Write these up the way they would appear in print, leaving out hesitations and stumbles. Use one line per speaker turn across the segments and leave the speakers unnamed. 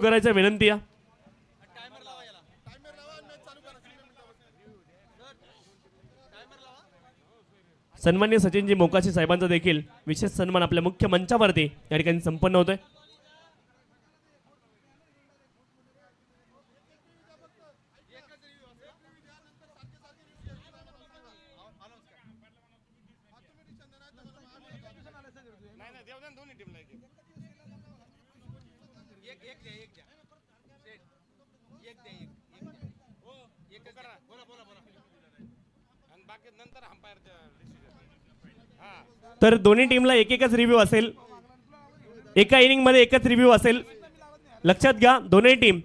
करायचं विनंती आहे. सन्मान्य सचिनजी मोकाशी साहेबांचा देखील विशेष सन्मान आपल्या मुख्य मंचावरती या ठिकाणी संपन्न होतोय. तर दोन्ही टीमला एक एकच रिव्ह्यू असेल, एका इनिंग मध्ये एकच रिव्ह्यू असेल. लक्षात घ्या, दोन्ही टीम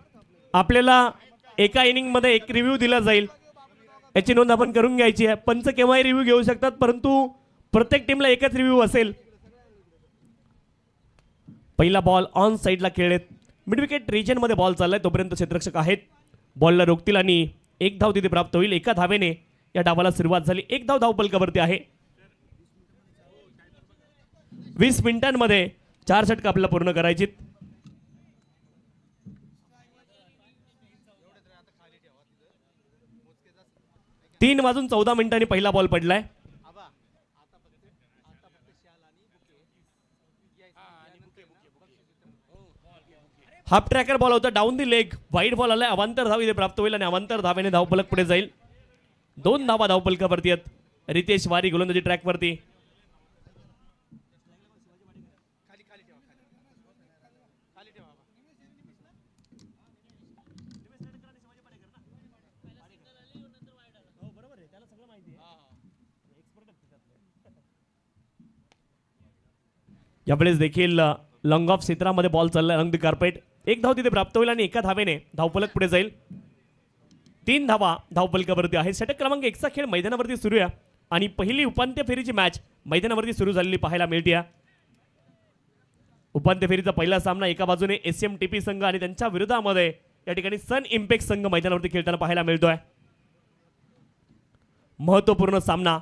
आपल्याला एका इनिंग मध्ये एक रिव्ह्यू दिला जाईल, याची नोंद आपण करून घ्यायची आहे. पंच केव्हाही रिव्ह्यू घेऊ शकतात, परंतु प्रत्येक टीमला एकच रिव्ह्यू असेल. पहिला बॉल ऑन साइडला खेळलेत, मिड विकेट रिजन मध्ये बॉल चाललाय, तोपर्यंत क्षेत्ररक्षक आहेत, बॉलला रोखतील आणि एक धाव तिथे प्राप्त होईल. एका धावेने या डावाला सुरुवात झाली. एक धाव धावपलकावरती आहे. 20 मिनिटांमध्ये 4 षटक आपल्याला पूर्ण करायची. तीन वाजून 14 मिनिटांनी पहिला बॉल पडलाय. हाफ ट्रॅकर बॉल होता, down the leg, wide ball आलाय, अवांतर धाव इथे प्राप्त होईल आणि अवांतर धावेने धावपलक पुढे जाईल. 2 धावा धावपलकावरती आहेत. रितेश वारी गोलंदाजी ट्रॅकवरती. यावेळेस देखील लॉंग ऑफ क्षेत्रामध्ये बॉल चाललाय, रंग द कार्पेट. एक धाव तिथे प्राप्त होईल आणि एका धावेने धावपलक पुढे जाईल. 3 धावा धावपलकावरती आहे. षटक क्रमांक 1 चा खेळ मैदानावरती सुरू आहे आणि पहिली उपांत्य फेरीची मॅच मैदानावरती सुरू झालेली पाहायला मिळते. उपांत्य फेरीचा पहिला सामना एका बाजूने SMTP संघ आणि त्यांच्या विरोधामध्ये या ठिकाणी सन इम्पॅक्ट संघ मैदानावरती खेळताना पाहायला मिळतोय. महत्त्वपूर्ण सामना.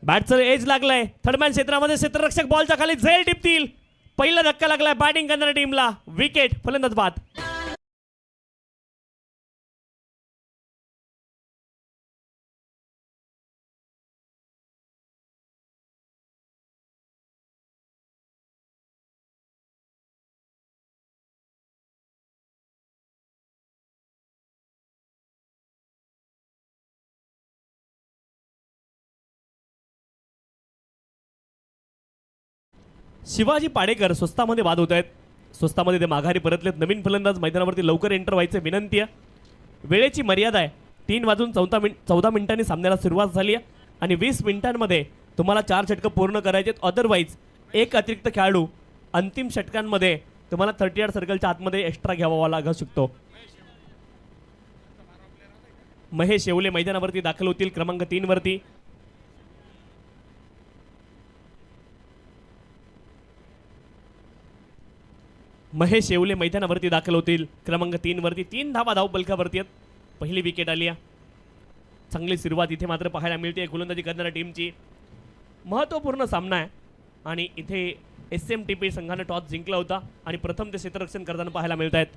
बॅटचं एज लागलाय, थर्डमॅन क्षेत्रामध्ये क्षेत्ररक्षक बॉलच्या खाली झेल टिपतील. पहिला धक्का लागलाय बॅटिंग करणाऱ्या टीमला. विकेट, फलंदाज बाद. शिवाजी पाडेकर स्वस्तामध्ये बाद होत आहेत. स्वस्तामध्ये ते माघारी परतलेत. नवीन फलंदाज मैदानावरती लवकर एंटर व्हायचे विनंती आहे. वेळेची मर्यादा आहे. 3 वाजून 14 मिनिटांनी सामन्याला सुरुवात झाली आहे आणि 20 मिनिटांमध्ये तुम्हाला 4 षटकं पूर्ण करायचे. अदरवाईज एक अतिरिक्त खेळाडू अंतिम षटकांमध्ये तुम्हाला 30 सर्कलच्या आतमध्ये एक्स्ट्रा घ्यावा लागू शकतो. महेश येवले मैदानावरती दाखल होतील क्रमांक 3 वरती. महेश येवले मैदानावरती दाखल होतील क्रमांक 3 वरती. 3 धावा धावपलकावरती आहेत. पहिली विकेट आली आहे. चांगली सुरुवात इथे मात्र पाहायला मिळते गोलंदाजी करणाऱ्या टीमची. महत्त्वपूर्ण सामना आहे आणि इथे SMTP संघाने टॉस जिंकला होता आणि प्रथम ते क्षेत्ररक्षण करताना पाहायला मिळत आहेत.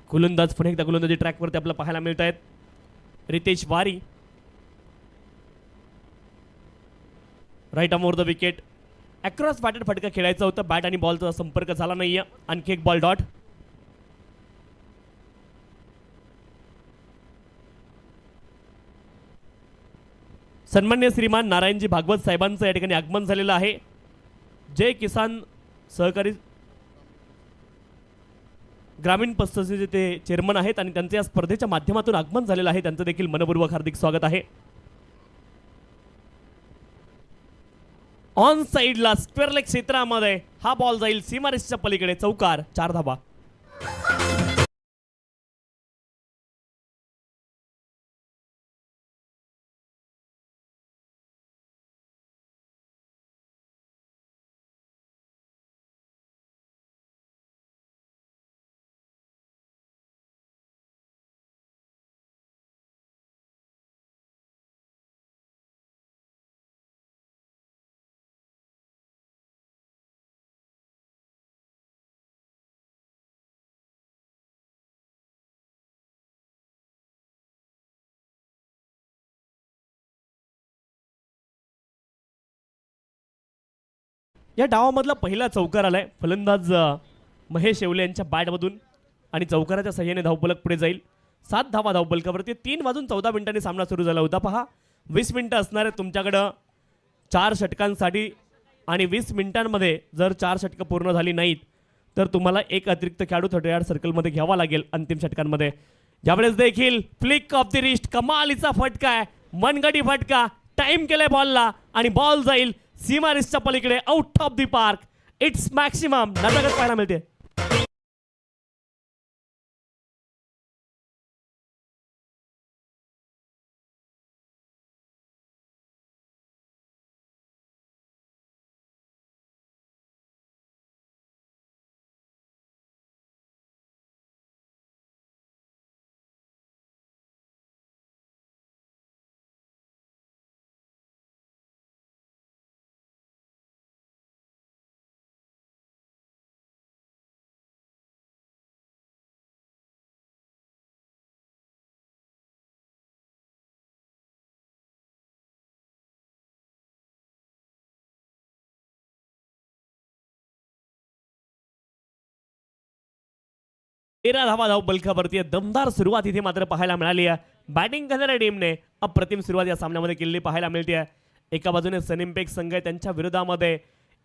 गोलंदाज पुन्हा एकदा गोलंदाजी ट्रॅकवरती आपल्याला पाहायला मिळत आहेत. Ritesh Wari right arm over the wicket. Across batted फटका खेळायचा होता, बॅट आणि बॉलचा संपर्क झाला नाहीये. आणखी एक बॉल डॉट. सन्मान्य श्रीमान नारायणजी भागवत साहेबांचं या ठिकाणी आगमन झालेलं आहे. जय किसान सहकारी ग्रामीण पस्तचे ते चेअरमन आहेत आणि त्यांचे या स्पर्धेच्या माध्यमातून आगमन झालेलं आहे. त्यांचं देखील मनपूर्वक हार्दिक स्वागत आहे. ऑन साइडला स्क्वेअर लेग क्षेत्रामध्ये हा बॉल जाईल सीमारेषेच्या पलीकडे. चौकार, 4 धावा. या डावामधला पहिला चौकार आलाय फलंदाज महेश येवले यांच्या बॅटमधून आणि चौकाराच्या सहाय्याने धावफलक पुढे जाईल. 7 धावा धावफलकावरती. 3:14 सामना सुरू झाला होता. पहा 20 मिनिटं असणार आहे तुमच्याकडं 4 षटकांसाठी आणि 20 मिनिटांमध्ये जर 4 षटकं पूर्ण झाली नाहीत तर तुम्हाला एक अतिरिक्त खेळाडू 30 सर्कलमध्ये घ्यावा लागेल अंतिम षटकांमध्ये. यावेळेस देखील फ्लिक ऑफ द रिस्ट कमालीचा फटका आहे, मनगटी फटका. टाइम केलाय बॉलला आणि बॉल जाईल सीमा रिस्टच्या पलीकडे out of the park. It's maximum नजाकत पाहायला मिळते. तेरा धावा धाव बलकावरती. दमदार सुरुवात इथे मात्र पाहायला मिळाली आहे. बॅटिंग करणाऱ्या टीमने अप्रतिम सुरुवात या सामन्यामध्ये केलेली पाहायला मिळते आहे. एका बाजूने सनिमपेक संघ आहे, त्यांच्या विरोधामध्ये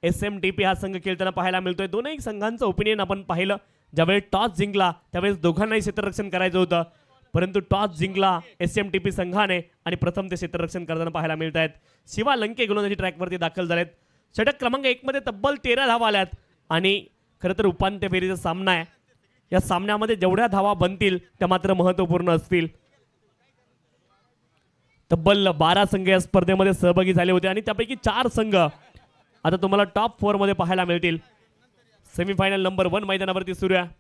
SMTP हा संघ खेळताना पाहायला मिळतोय. दोनही संघांचं ओपिनियन आपण पाहिलं. ज्यावेळी टॉस जिंकला त्यावेळेस दोघांनाही क्षेत्ररक्षण करायचं होतं, परंतु टॉस जिंकला SMTP संघाने आणि प्रथम ते क्षेत्ररक्षण करताना पाहायला मिळत आहेत. शिवा लंके गोलंदाजी ट्रॅकवरती दाखल झालेत. षटक क्रमांक 1 मध्ये तब्बल 13 धावा आल्यात आणि खरं तर उपांत्य फेरीचा सामना आहे. या सामन्यामध्ये जेवढ्या धावा बनतील त्या मात्र महत्त्वपूर्ण असतील. तब्बल 12 संघ या स्पर्धेमध्ये सहभागी झाले होते आणि त्यापैकी 4 संघ आता तुम्हाला टॉप 4 मध्ये पाहायला मिळतील. सेमीफायनल नंबर 1 मैदानावरती सुरू आहे.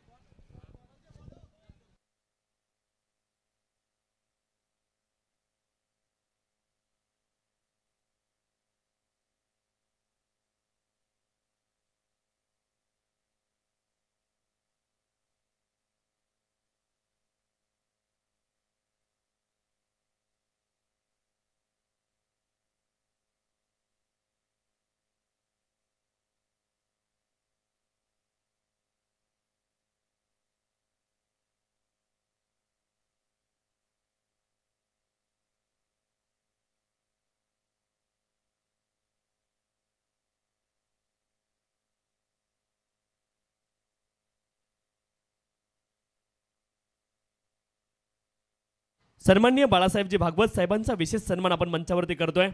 सन्माननीय बाळासाहेबजी भागवत साहेबांचा विशेष सन्मान आपण मंचावरती करतोय.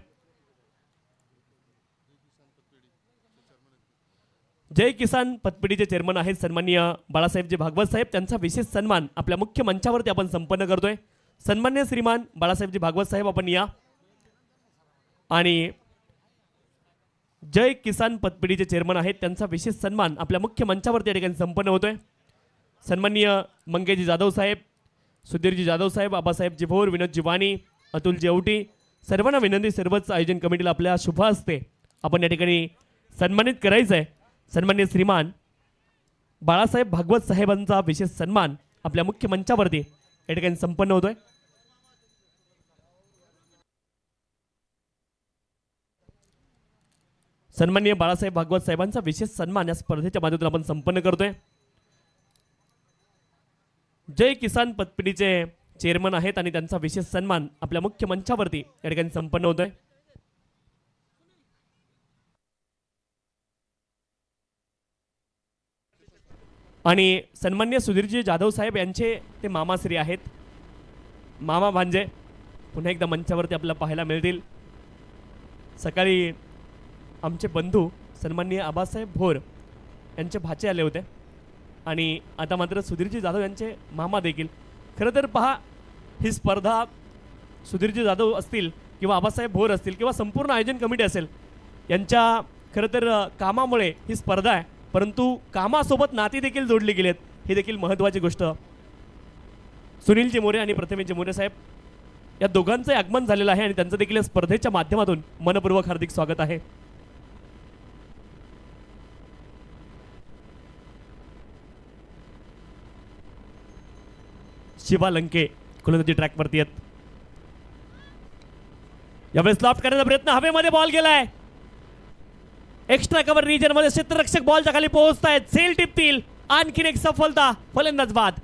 जय किसान पतपिढीचे चेअरमन आहेत सन्माननीय बाळासाहेबजी भागवत साहेब, त्यांचा विशेष सन्मान आपल्या मुख्य मंचावरती आपण संपन्न करतोय. सन्माननीय श्रीमान बाळासाहेबजी भागवत साहेब आपण या. आणि जय किसान पतपिढीचे चेअरमन आहेत, त्यांचा विशेष सन्मान आपल्या मुख्य मंचावरती या ठिकाणी संपन्न होतोय. सन्माननीय मंगेजी जाधव साहेब, सुधीरजी जाधव साहेब, आबासाहेबजी भोर, विनोदजी वाणी, अतुलजी औटी, सर्वांना विनंती, सर्वच आयोजन कमिटीला आपल्या शुभ हस्ते आपण या ठिकाणी सन्मानित करायचं आहे. सन्माननीय श्रीमान बाळासाहेब भागवत साहेबांचा विशेष सन्मान आपल्या मुख्य मंचावरती या ठिकाणी संपन्न होतोय. सन्माननीय बाळासाहेब भागवत साहेबांचा विशेष सन्मान या स्पर्धेच्या माध्यमातून आपण संपन्न करतोय. जय किसान पतपिढीचे चेअरमन आहेत आणि त्यांचा विशेष सन्मान आपल्या मुख्य मंचावरती या ठिकाणी संपन्न होतोय. आणि सन्माननीय सुधीरजी जाधव साहेब यांचे ते मामाश्री आहेत, मामा भांजे, पुन्हा एकदा मंचावरती आपल्याला पाहायला मिळतील. सकाळी आमचे बंधू सन्माननीय आबासाहेब भोर यांचे भाचे आले होते आणि आता मात्र सुधीरजी जाधव यांचे मामा देखील. खरं तर पहा, ही स्पर्धा सुधीरजी जाधव असतील किंवा आबासाहेब भोर असतील किंवा संपूर्ण आयोजन कमिटी असेल, यांच्या खरं तर कामामुळे ही स्पर्धा आहे, परंतु कामासोबत नाती देखील जोडली गेलेत, ही देखील महत्त्वाची गोष्ट. सुनीलजी मोरे आणि प्रथमेशजी मोरे साहेब या दोघांचं आगमन झालेलं आहे आणि त्यांचं देखील या स्पर्धेच्या माध्यमातून मनपूर्वक हार्दिक स्वागत आहे. शिवा लंके गोलंदाजी ट्रॅकवरती आहेत. यावेळेस लॉफ्ट करण्याचा प्रयत्न, हवेमध्ये बॉल गेलाय. एक्स्ट्रा कव्हर रिजन मध्ये क्षेत्ररक्षक बॉलच्या खाली पोहोचतायत, झेल टिपतील, आणखीन एक सफलता, फलंदाज बाद.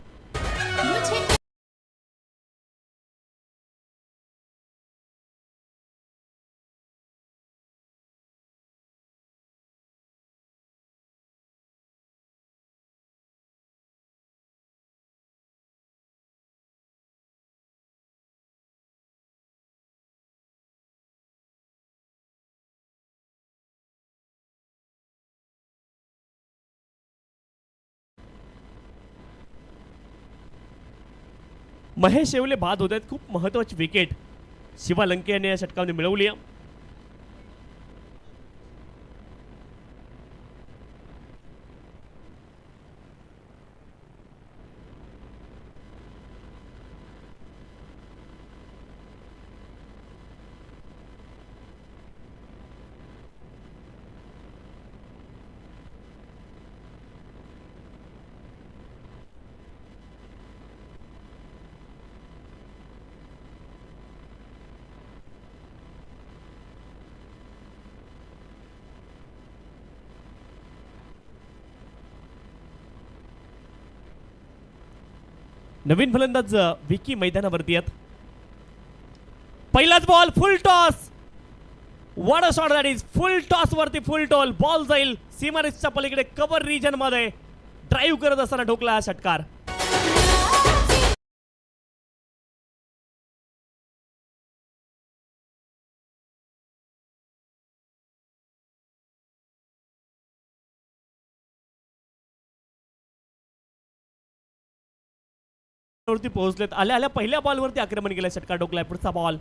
महेश येवले बाद होत आहेत. खूप महत्वाची विकेट शिवा लंके यांनी या षटकामध्ये मिळवली आहे. नवीन फलंदाज विकी मैदानावरती आहेत. पहिलाच ball, full toss, what a shot that is. Full toss वरती फुल टॉल, बॉल जाईल सीमारेषच्या पलीकडे कव्हर रिजन मध्ये. ड्राईव्ह करत असताना ठोकला हा षटकार. वरती पोहोचलेत. आल्या आल्या पहिल्या बॉलवरती आक्रमण केलं, षटकार ठोकलाय. पुढचा बॉल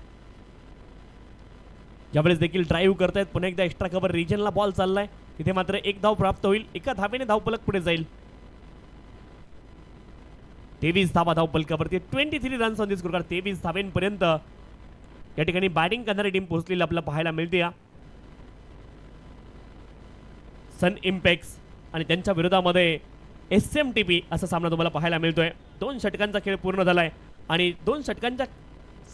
यावेळेस देखील ड्राईव्ह करतायत. पुन्हा एकदा एक्स्ट्रा कव्हर रिजनला बॉल चाललाय. तिथे मात्र एक धाव प्राप्त होईल. एका धावेने धावफलक पुढे जाईल. 23 धावा धावफलकावरती. 23 रन्स ऑन द स्कोर. 23 धावेंपर्यंत या ठिकाणी बॅटिंग करणारी टीम पोहोचलेली आपल्याला पाहायला मिळते. सन इम्पॅक्स आणि त्यांच्या विरोधामध्ये SMTP असा सामना तुम्हाला पाहायला मिळतोय. 2 षटकांचा खेळ पूर्ण झालाय आणि 2 षटकांच्या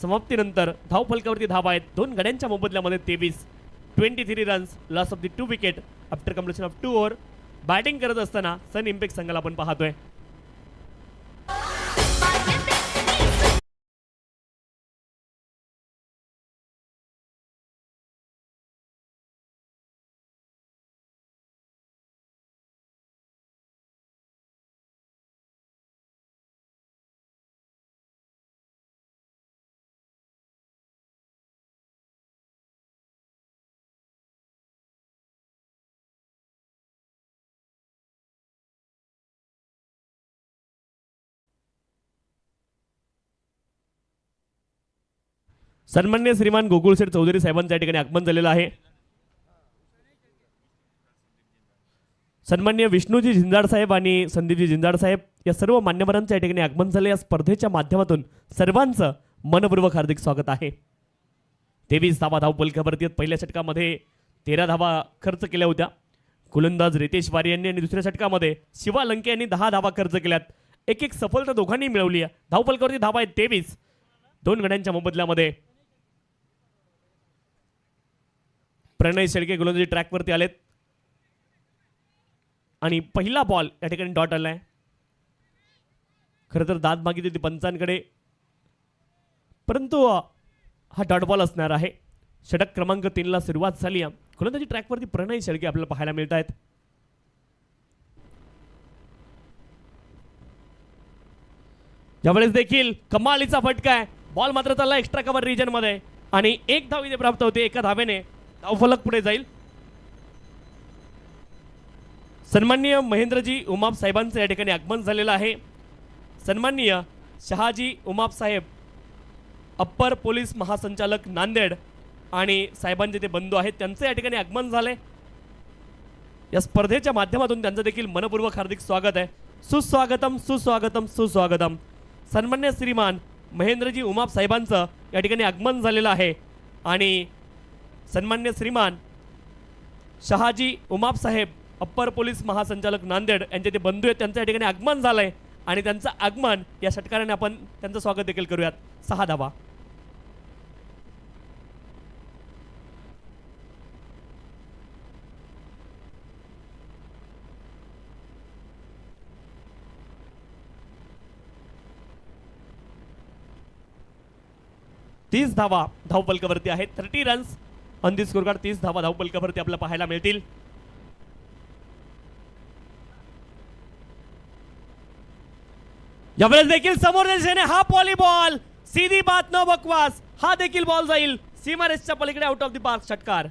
समाप्तीनंतर धावफलकावरती धावा आहेत. 2 गड्यांच्या मोबदल्यामध्ये 23 runs, loss of the 2 wicket after completion of 2 over. Batting करत असताना सन इम्पॅक्ट संघाला आपण पाहतोय. सन्मान्य श्रीमान गोकुळशेठ चौधरी साहेबांच्या ठिकाणी आगमन झालेलं आहे. सन्मान्य विष्णूजी झिंजाड साहेब आणि संदीपजी झिंजाड साहेब या सर्व मान्यवरांच्या ठिकाणी आगमन झाले. या स्पर्धेच्या माध्यमातून सर्वांचं मनपूर्वक हार्दिक स्वागत आहे. 23 धावा धावफलकावरती. पहिल्या षटकामध्ये 13 धावा खर्च केल्या होत्या गोलंदाज रितेश वारी यांनी आणि दुसऱ्या षटकामध्ये शिवा लंके यांनी 10 धावा खर्च केल्यात. एक एक सफलता दोघांनी मिळवली आहे. धावफलकावरती धावा आहेत 23. 2 गड्यांच्या मोबदल्यामध्ये प्रणय शेळके गोलंदाजी ट्रॅकवरती आलेत आणि पहिला बॉल या ठिकाणी डॉट आलाय. खरं तर दाद मागितली होती पंचांकडे, परंतु हा डॉट बॉल असणार आहे. षटक क्रमांक 3 ला सुरुवात झाली आहे. गोलंदाजी ट्रॅकवरती प्रणय शेळके आपल्याला पाहायला मिळत आहेत. यावेळेस देखील कमालीचा फटका आहे. बॉल मात्र चालला एक्स्ट्रा कव्हर रिजन मध्ये आणि एक धाव इथे प्राप्त होते. एका धावेने धावफलक पुढे जाईल. सन्माननीय महेंद्रजी उमाप साहेबांचं या ठिकाणी आगमन झालेलं आहे. सन्माननीय शहाजी उमाप साहेब अप्पर पोलीस महासंचालक नांदेड आणि साहेबांचे ते बंधू आहेत, त्यांचं या ठिकाणी आगमन झालंय. या स्पर्धेच्या माध्यमातून त्यांचं देखील मनपूर्वक हार्दिक स्वागत आहे. सुस्वागतम सुस्वागतम सुस्वागतम. सन्मान्य श्रीमान महेंद्रजी उमाप साहेबांचं या ठिकाणी आगमन झालेलं आहे आणि सन्मान्य श्रीमान शहाजी उमाप साहेब अप्पर पोलीस महासंचालक नांदेड यांचे ते बंधू आहेत, त्यांचं या ठिकाणी आगमन झालंय आणि त्यांचं आगमन या षटकाराने आपण त्यांचं स्वागत देखील करूयात. 6 धावा. 30 धावा धावपलकावरती आहेत. 30 runs on the score card. 30 धावा धावपलकावरती आपल्याला पाहायला मिळतील. यावेळेस देखील समोर दिशेने हा पॉलीबॉल, सीधी बात न बकवास, हा देखील बॉल जाईल सीमारेषच्या पलीकडे आउट ऑफ द पार्क. षटकार.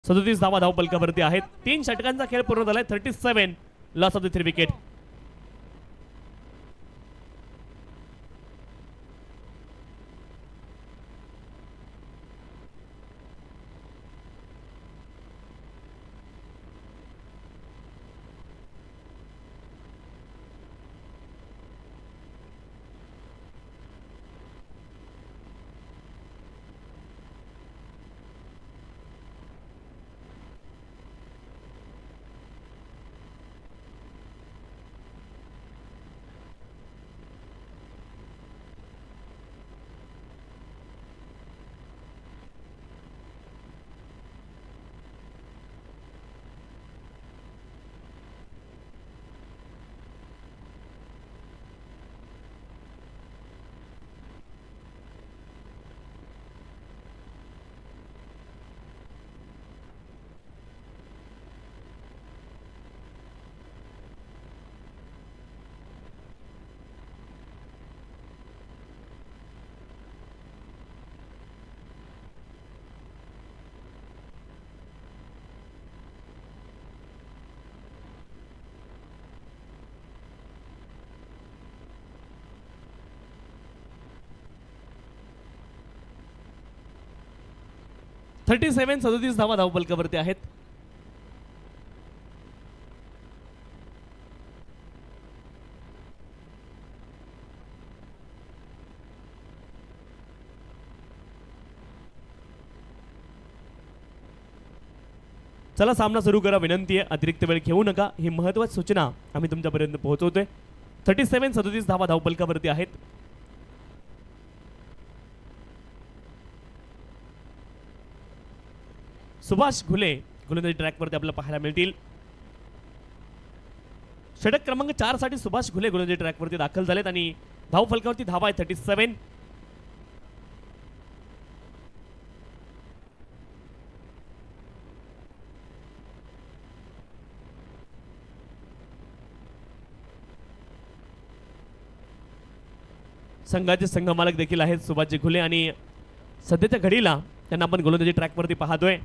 सदतीस धावा धावपलकावरती आहेत. 3 षटकांचा खेळ पूर्ण झालाय. 37 loss of the 3 wicket. Thirty 37 धावा धावपलकावरती आहेत. चला सामना सुरू करा, विनंती आहे अतिरिक्त वेळ घेऊ नका, ही महत्त्वाची सूचना आम्ही तुमच्यापर्यंत पोहोचवतोय. 37 धावा धावपलकावरती आहेत. सुभाष घुले गोलंदाजी ट्रॅकवरती आपल्याला पाहायला मिळतील. षटक क्रमांक 4 साठी सुभाष घुले गोलंदाजी ट्रॅकवरती दाखल झालेत आणि धावफलकावरती धावा आहे 37. संघाचे संघमालक देखील आहेत सुभाषजी घुले आणि सध्याच्या घडीला त्यांना आपण गोलंदाजी ट्रॅकवरती पाहतोय.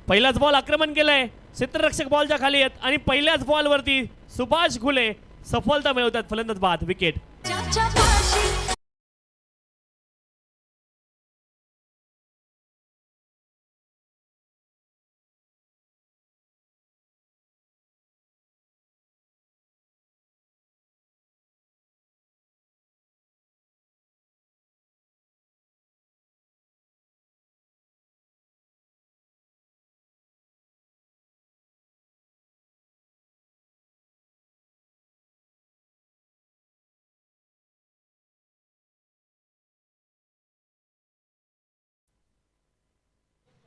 पहिलाच बॉल आक्रमण केलंय, क्षेत्ररक्षक बॉलच्या खाली आहेत आणि पहिल्याच बॉलवरती सुभाष घुले सफलता मिळवतात. फलंदाज बाद, विकेट.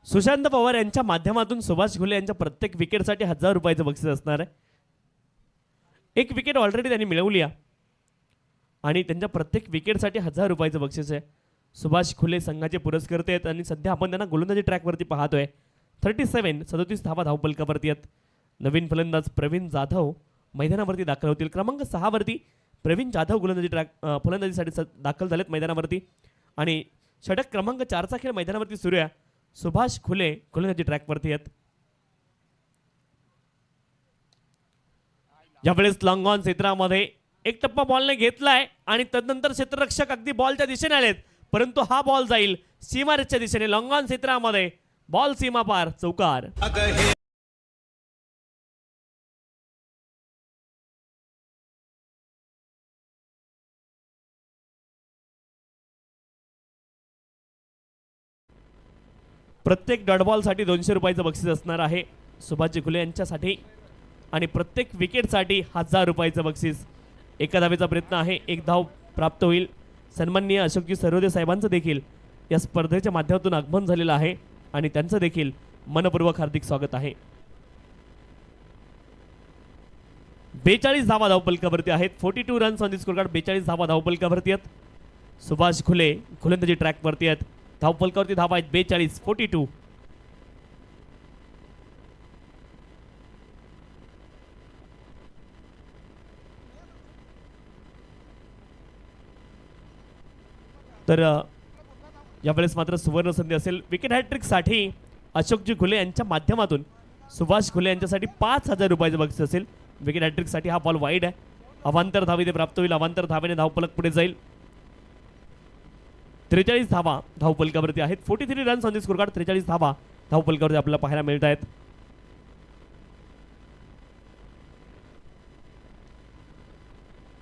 सुशांत पवार यांच्या माध्यमातून सुभाष घुले यांच्या प्रत्येक विकेटसाठी 1000 रुपयाचं बक्षीस असणार आहे. एक विकेट ऑलरेडी त्यांनी मिळवली आहे आणि त्यांच्या प्रत्येक विकेटसाठी 1000 रुपयाचं बक्षीस आहे. सुभाष घुले संघाचे पुरस्कर्ते आहेत आणि सध्या आपण त्यांना गोलंदाजी ट्रॅकवरती पाहतोय. 37 धावा धावपलकावरती आहेत. नवीन फलंदाज प्रवीण जाधव मैदानावरती दाखल होतील. क्रमांक 6 वरती प्रवीण जाधव गोलंदाजी फलंदाजीसाठी दाखल झालेत मैदानावरती आणि षटक क्रमांक 4चा खेळ मैदानावरती सुरू आहे. सुभाष घुले गोलंदाजी ट्रॅकवरती आहेत. यावेळेस लॉंग ऑन क्षेत्रामध्ये एक टप्पा बॉलने घेतलाय आणि तदनंतर क्षेत्ररक्षक अगदी बॉलच्या दिशेने आलेत, परंतु हा बॉल जाईल सीमारेषच्या दिशेने. लॉंग ऑन क्षेत्रामध्ये बॉल सीमा पार, चौकार. प्रत्येक डॉट बॉलसाठी 200 रुपयाचं बक्षीस असणार आहे सुभाषजी घुले यांच्यासाठी आणि प्रत्येक विकेटसाठी 1000 रुपयाचं बक्षीस. एका धावेचा प्रयत्न आहे, एक धाव प्राप्त होईल. सन्माननीय अशोकजी सरोदे साहेबांचं देखील या स्पर्धेच्या माध्यमातून आगमन झालेलं आहे आणि त्यांचं देखील मनपूर्वक हार्दिक स्वागत आहे. 42 धावा धावपलकावरती आहेत. 42 runs on the score card. 42 धावा धावपलकावरती आहेत. सुभाष घुले गोलंदाजी ट्रॅकवरती आहेत. धावपलकावरती धावा आहेत 42. तर यावेळेस मात्र सुवर्ण संधी असेल. विकेट हॅट्रिक साठी अशोकजी घुले यांच्या माध्यमातून सुभाष घुले यांच्यासाठी 5000 रुपयाचं बक्षीस असेल. विकेट हॅट्रिक साठी हा बॉल वाईड आहे. अवांतर धाव इथे प्राप्त होईल. अवांतर धावेने धावपलक पुढे जाईल. 43 धावा धावपलकावरती आहेत. 43 runs on the score card. 43 धावा धावपलकावरती आपल्याला पाहायला मिळत आहेत.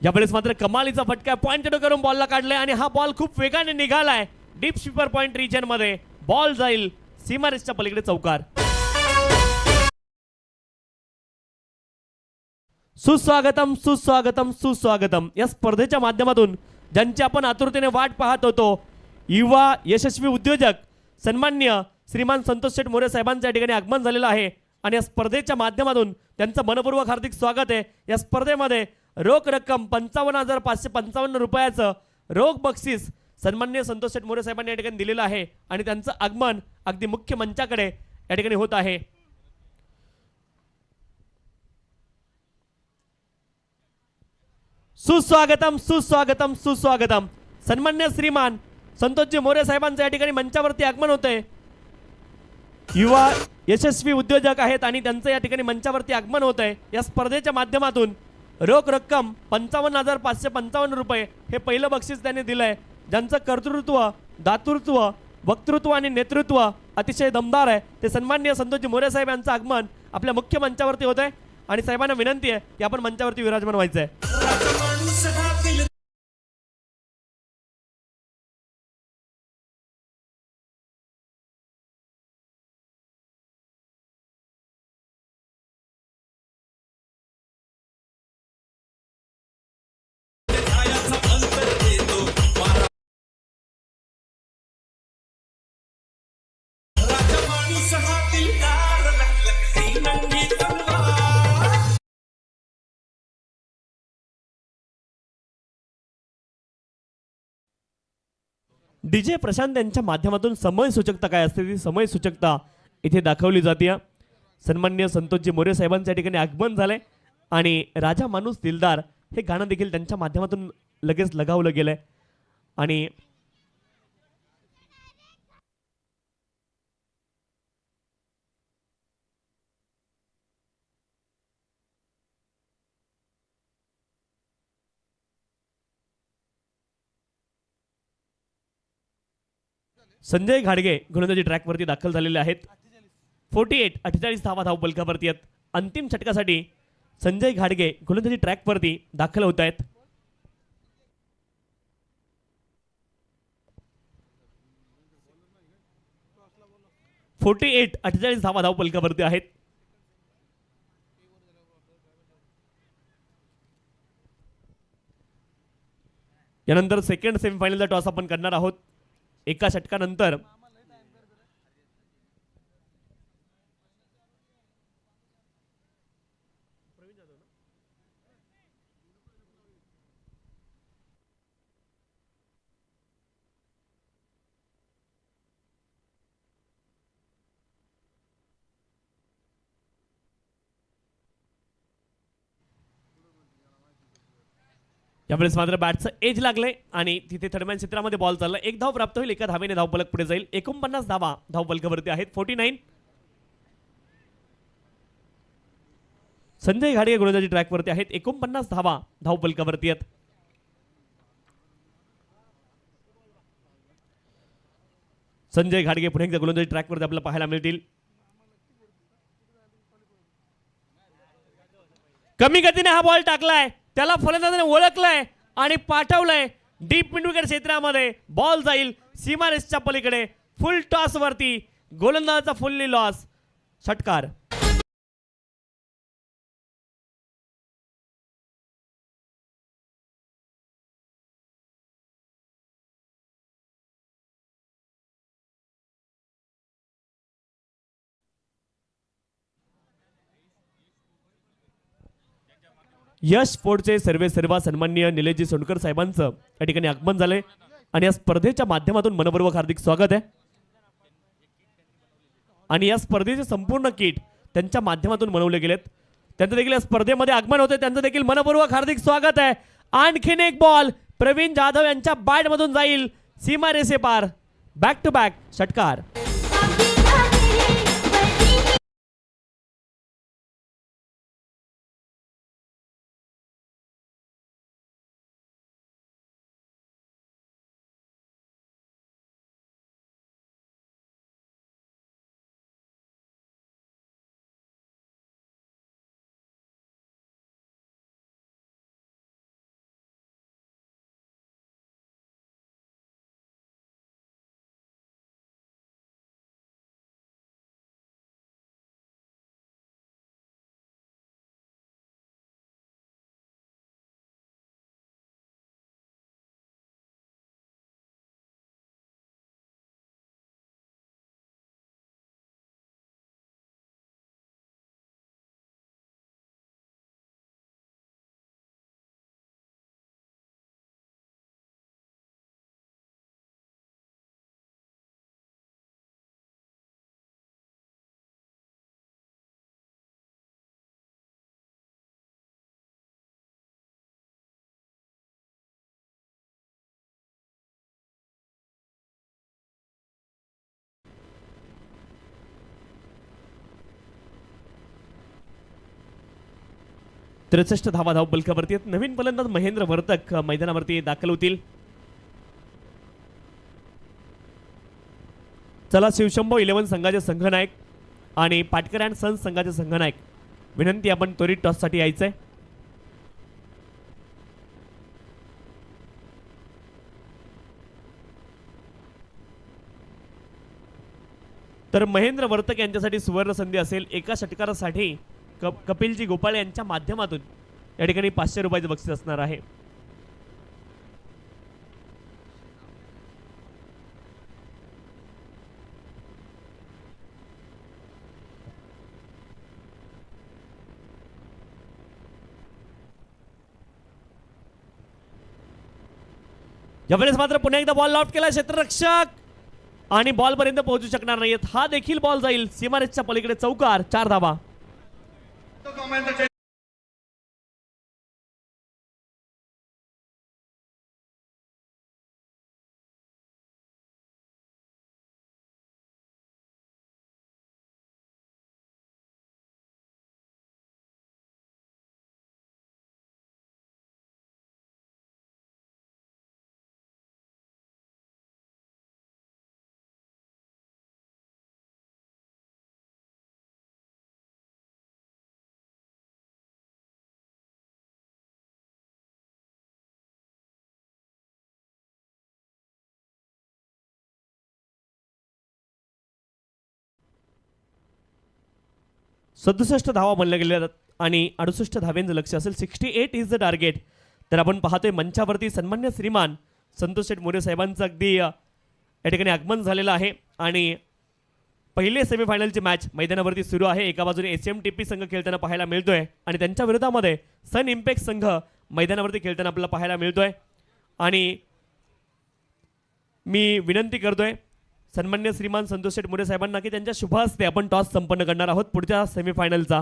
यावेळेस मात्र कमालीचा फटका पॉइंट करून बॉलला काढलाय आणि हा बॉल खूप वेगाने निघालाय डीप स्वीपर पॉइंट रिजन मध्ये. बॉल जाईल सीमारेषच्या पलीकडे, चौकार. सुस्वागतम सुस्वागतम सुस्वागतम. या स्पर्धेच्या माध्यमातून ज्यांची आपण आतुरतेने वाट पाहत होतो, युवा यशस्वी उद्योजक सन्मान्य श्रीमान संतोष शेठ मोरे साहेबांच्या ठिकाणी आगमन झालेलं आहे आणि या स्पर्धेच्या माध्यमातून त्यांचं मनपूर्वक हार्दिक स्वागत आहे. या स्पर्धेमध्ये रोख रक्कम 55,555 रुपयाचं रोख बक्षीस सन्मान्य संतोष शेठ मोरे साहेबांनी या ठिकाणी दिलेलं आहे आणि त्यांचं आगमन अगदी मुख्य मंचाकडे या ठिकाणी होत आहे. सुस्वागतम सुस्वागतम सुस्वागतम. सन्मान्य श्रीमान संतोषजी मोरे साहेबांचं या ठिकाणी मंचावरती आगमन होतंय. युवा यशस्वी उद्योजक आहेत आणि त्यांचं या ठिकाणी मंचावरती आगमन होत आहे. या स्पर्धेच्या माध्यमातून रोख रक्कम 55,555 रुपये हे पहिलं बक्षीस त्यांनी दिलंय. ज्यांचं कर्तृत्व, दातृत्व, वक्तृत्व आणि नेतृत्व अतिशय दमदार आहे ते सन्माननीय संतोषजी मोरे साहेब यांचं आगमन आपल्या मुख्य मंचावरती होत आहे आणि साहेबांना विनंती आहे की आपण मंचावरती विराजमान व्हायचं आहे. डीजे प्रशांत यांच्या माध्यमातून समय सूचकता काय असते ती समय सूचकता इथे दाखवली जाते. सन्माननीय संतोषजी मोरे साहेबांच्या ठिकाणी आगमन झालंय आणि राजा माणूस दिलदार हे गाणं देखील त्यांच्या माध्यमातून लगेच लगावलं गेलंय. आणि संजय घाडगे गोलंदाजी ट्रॅकवरती दाखल झालेले आहेत. 48 धावा धावपलकावरती आहेत. अंतिम षटकासाठी संजय घाडगे गोलंदाजी ट्रॅकवरती दाखल होत आहेत. अठ्ठेचाळीस धावा धावपलकावरती आहेत. यानंतर सेकंड सेमीफायनलचा टॉस आपण करणार आहोत. एका षटकानंतर यावेळेस मात्र बॅटचं एज लागले आणि तिथे थर्डमॅन क्षेत्रामध्ये बॉल चालला. एक धाव प्राप्त होईल. एका धावेने धावपलक पुढे जाईल. 49 धावा धावपलकावरती आहेत. 49. संजय घाडगे गोलंदाजी ट्रॅकवरती आहेत. 49 धावा धावपलकावरती आहेत. संजय घाडगे पुढे एकदा गोलंदाजी ट्रॅकवरती आपल्याला पाहायला मिळतील. कमी गतीने हा बॉल टाकलाय. त्याला फलंदाजाने ओळखलंय आणि पाठवलंय डीप मिडविकेट क्षेत्रामध्ये. बॉल जाईल सीमारेषच्या पलीकडे. फुल टॉस वरती गोलंदाजाचा फुल्ली लॉस. षटकार. यश स्पोर्टचे सर्वा सन्माननीय निलेशजी सोनकर साहेबांचं या ठिकाणी आगमन झाले आणि या स्पर्धेच्या माध्यमातून मनपूर्वक हार्दिक स्वागत आहे. आणि या स्पर्धेचे संपूर्ण किट त्यांच्या माध्यमातून बनवले गेलेत. त्यांचं देखील या स्पर्धेमध्ये आगमन होते. त्यांचं देखील मनपूर्वक हार्दिक स्वागत आहे. आणखीन एक बॉल प्रवीण जाधव यांच्या बॅट मधून जाईल सीमारेषे पार. बॅक टू बॅक षटकार. त्रेसष्ट धावा धावपलकावरती आहेत. नवीन फलंदाज महेंद्र वर्तक मैदानावरती दाखल होतील. चला शिवशंभो 11 संघाचे संघनायक आणि पाटकर अँड सन्स संघाचे संघनायक विनंती आपण त्वरित टॉस साठी यायचंय. तर महेंद्र वर्तक यांच्यासाठी सुवर्ण संधी असेल. एका षटकारासाठी कपिलजी गोपाळ यांच्या माध्यमातून या ठिकाणी 500 रुपयाचे बक्षीस असणार आहे. यावेळेस मात्र पुन्हा एकदा बॉल आउट केला क्षेत्ररक्षक आणि बॉल पर्यंत पोहोचू शकणार नाहीत. हा देखील बॉल जाईल सीमारेषच्या पलीकडे. चौकार, 4 धावा. सदुसष्ट धावा म्हणल्या गेल्या आणि 68 धाव्यांचं लक्ष असेल. 68 इज द टार्गेट. तर आपण पाहतोय मंचावरती सन्मान्य श्रीमान संतोष शेठ मोरे साहेबांचं अगदी या ठिकाणी आगमन झालेलं आहे आणि पहिले सेमीफायनलची मॅच मैदानावरती सुरू आहे. एका बाजूने SMTP संघ खेळताना पाहायला मिळतोय आणि त्यांच्या विरोधामध्ये सन इम्पॅक्ट संघ मैदानावरती खेळताना आपल्याला पाहायला मिळतोय. आणि मी विनंती करतोय सन्मान्य श्रीमान संतोष शेठ मोरे साहेबांना की त्यांच्या शुभ हस्ते आपण टॉस संपन्न करणार आहोत पुढच्या सेमीफायनलचा.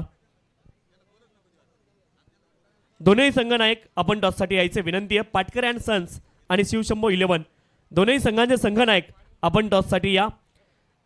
दोन्ही संघ नायक आपण टॉससाठी यायचे विनंती आहे. पाटकर अँड सन्स आणि शिवशंभो 11 दोन्ही संघांचे संघ नायक आपण टॉससाठी या.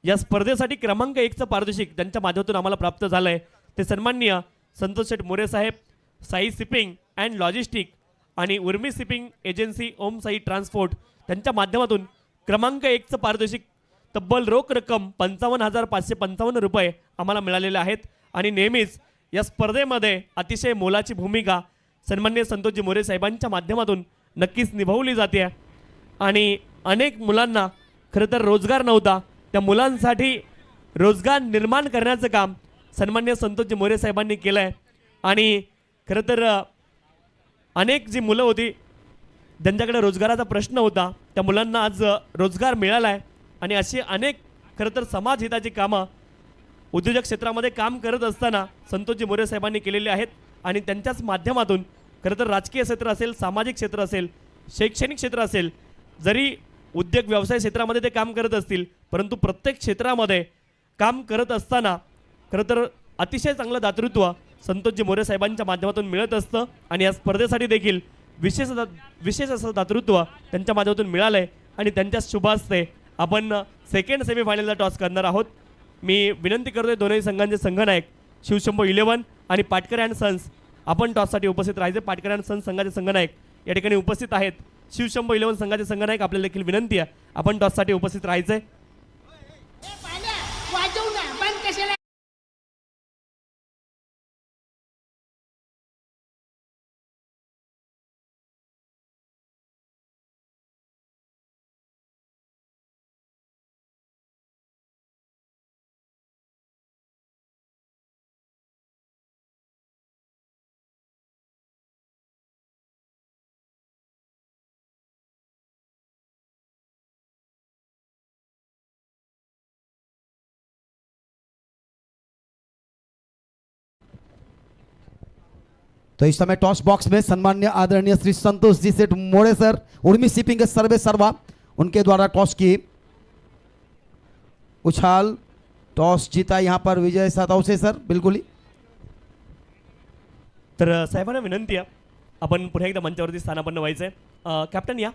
या स्पर्धेसाठी क्रमांक 1चं पारितोषिक त्यांच्या माध्यमातून आम्हाला प्राप्त झालंय. ते सन्माननीय संतोष शेठ मोरे साहेब, साई शिपिंग अँड लॉजिस्टिक आणि उर्मी शिपिंग एजन्सी, ओम साई ट्रान्सपोर्ट त्यांच्या माध्यमातून क्रमांक 1चं पारितोषिक तब्बल रोख रक्कम 55,555 रुपये आम्हाला मिळालेले आहेत. आणि नेहमीच या स्पर्धेमध्ये अतिशय मोलाची भूमिका सन्मान्य संतोषजी मोरे साहेबांच्या माध्यमातून नक्कीच निभावली जाते. आणि अनेक मुलांना खरं तर रोजगार नव्हता, त्या मुलांसाठी रोजगार निर्माण करण्याचं काम सन्मान्य संतोषजी मोरे साहेबांनी केलं आहे. आणि खरं तर अनेक जी मुलं होती ज्यांच्याकडे रोजगाराचा प्रश्न होता त्या मुलांना आज रोजगार मिळाला आहे. आणि अशी अनेक खरं तर समाजहिताची कामं उद्योजक क्षेत्रामध्ये काम करत असताना संतोषजी मोरे साहेबांनी केलेली आहेत. आणि त्यांच्याच माध्यमातून खरं तर राजकीय क्षेत्र असेल, सामाजिक क्षेत्र असेल, शैक्षणिक क्षेत्र असेल, जरी उद्योग व्यवसाय क्षेत्रामध्ये ते काम करत असतील परंतु प्रत्येक क्षेत्रामध्ये काम करत असताना खरं तर अतिशय चांगलं दातृत्व संतोषजी मोरे साहेबांच्या माध्यमातून मिळत असतं. आणि या स्पर्धेसाठी देखील विशेष असं दातृत्व त्यांच्या माध्यमातून मिळालं आहे. आणि त्यांच्या शुभ हस्ते आपण सेकंड सेमीफायनलचा टॉस करणार आहोत. मी विनंती करतोय दोन्ही संघांचे संघनायक शिवशंभो 11 आणि पाटकर अँड सन्स आपण टॉससाठी उपस्थित राहायचे. पाटकर अँड सन्स संघाचे संघनायक या ठिकाणी उपस्थित आहेत. शिवशंभो 11 संघाचे संघनायक आपल्याला देखील विनंती आहे आपण टॉससाठी उपस्थित राहायचे.
तो इस समय टॉस बॉक्स में सम्मान्य आदरणीय श्री संतोष जी सेठ मोरे सर, उर्मी शिपिंग सर्वे सर्वा, उनके द्वारा टॉस की उछाल, टॉस जीता यहाँ पर विजय सातव से सर. बिल्कुल ही.
तर साहेबांना विनंती आहे आपण पुन्हा एकदा मंचावरती स्थानापन्न व्हायचंय. कॅप्टन या.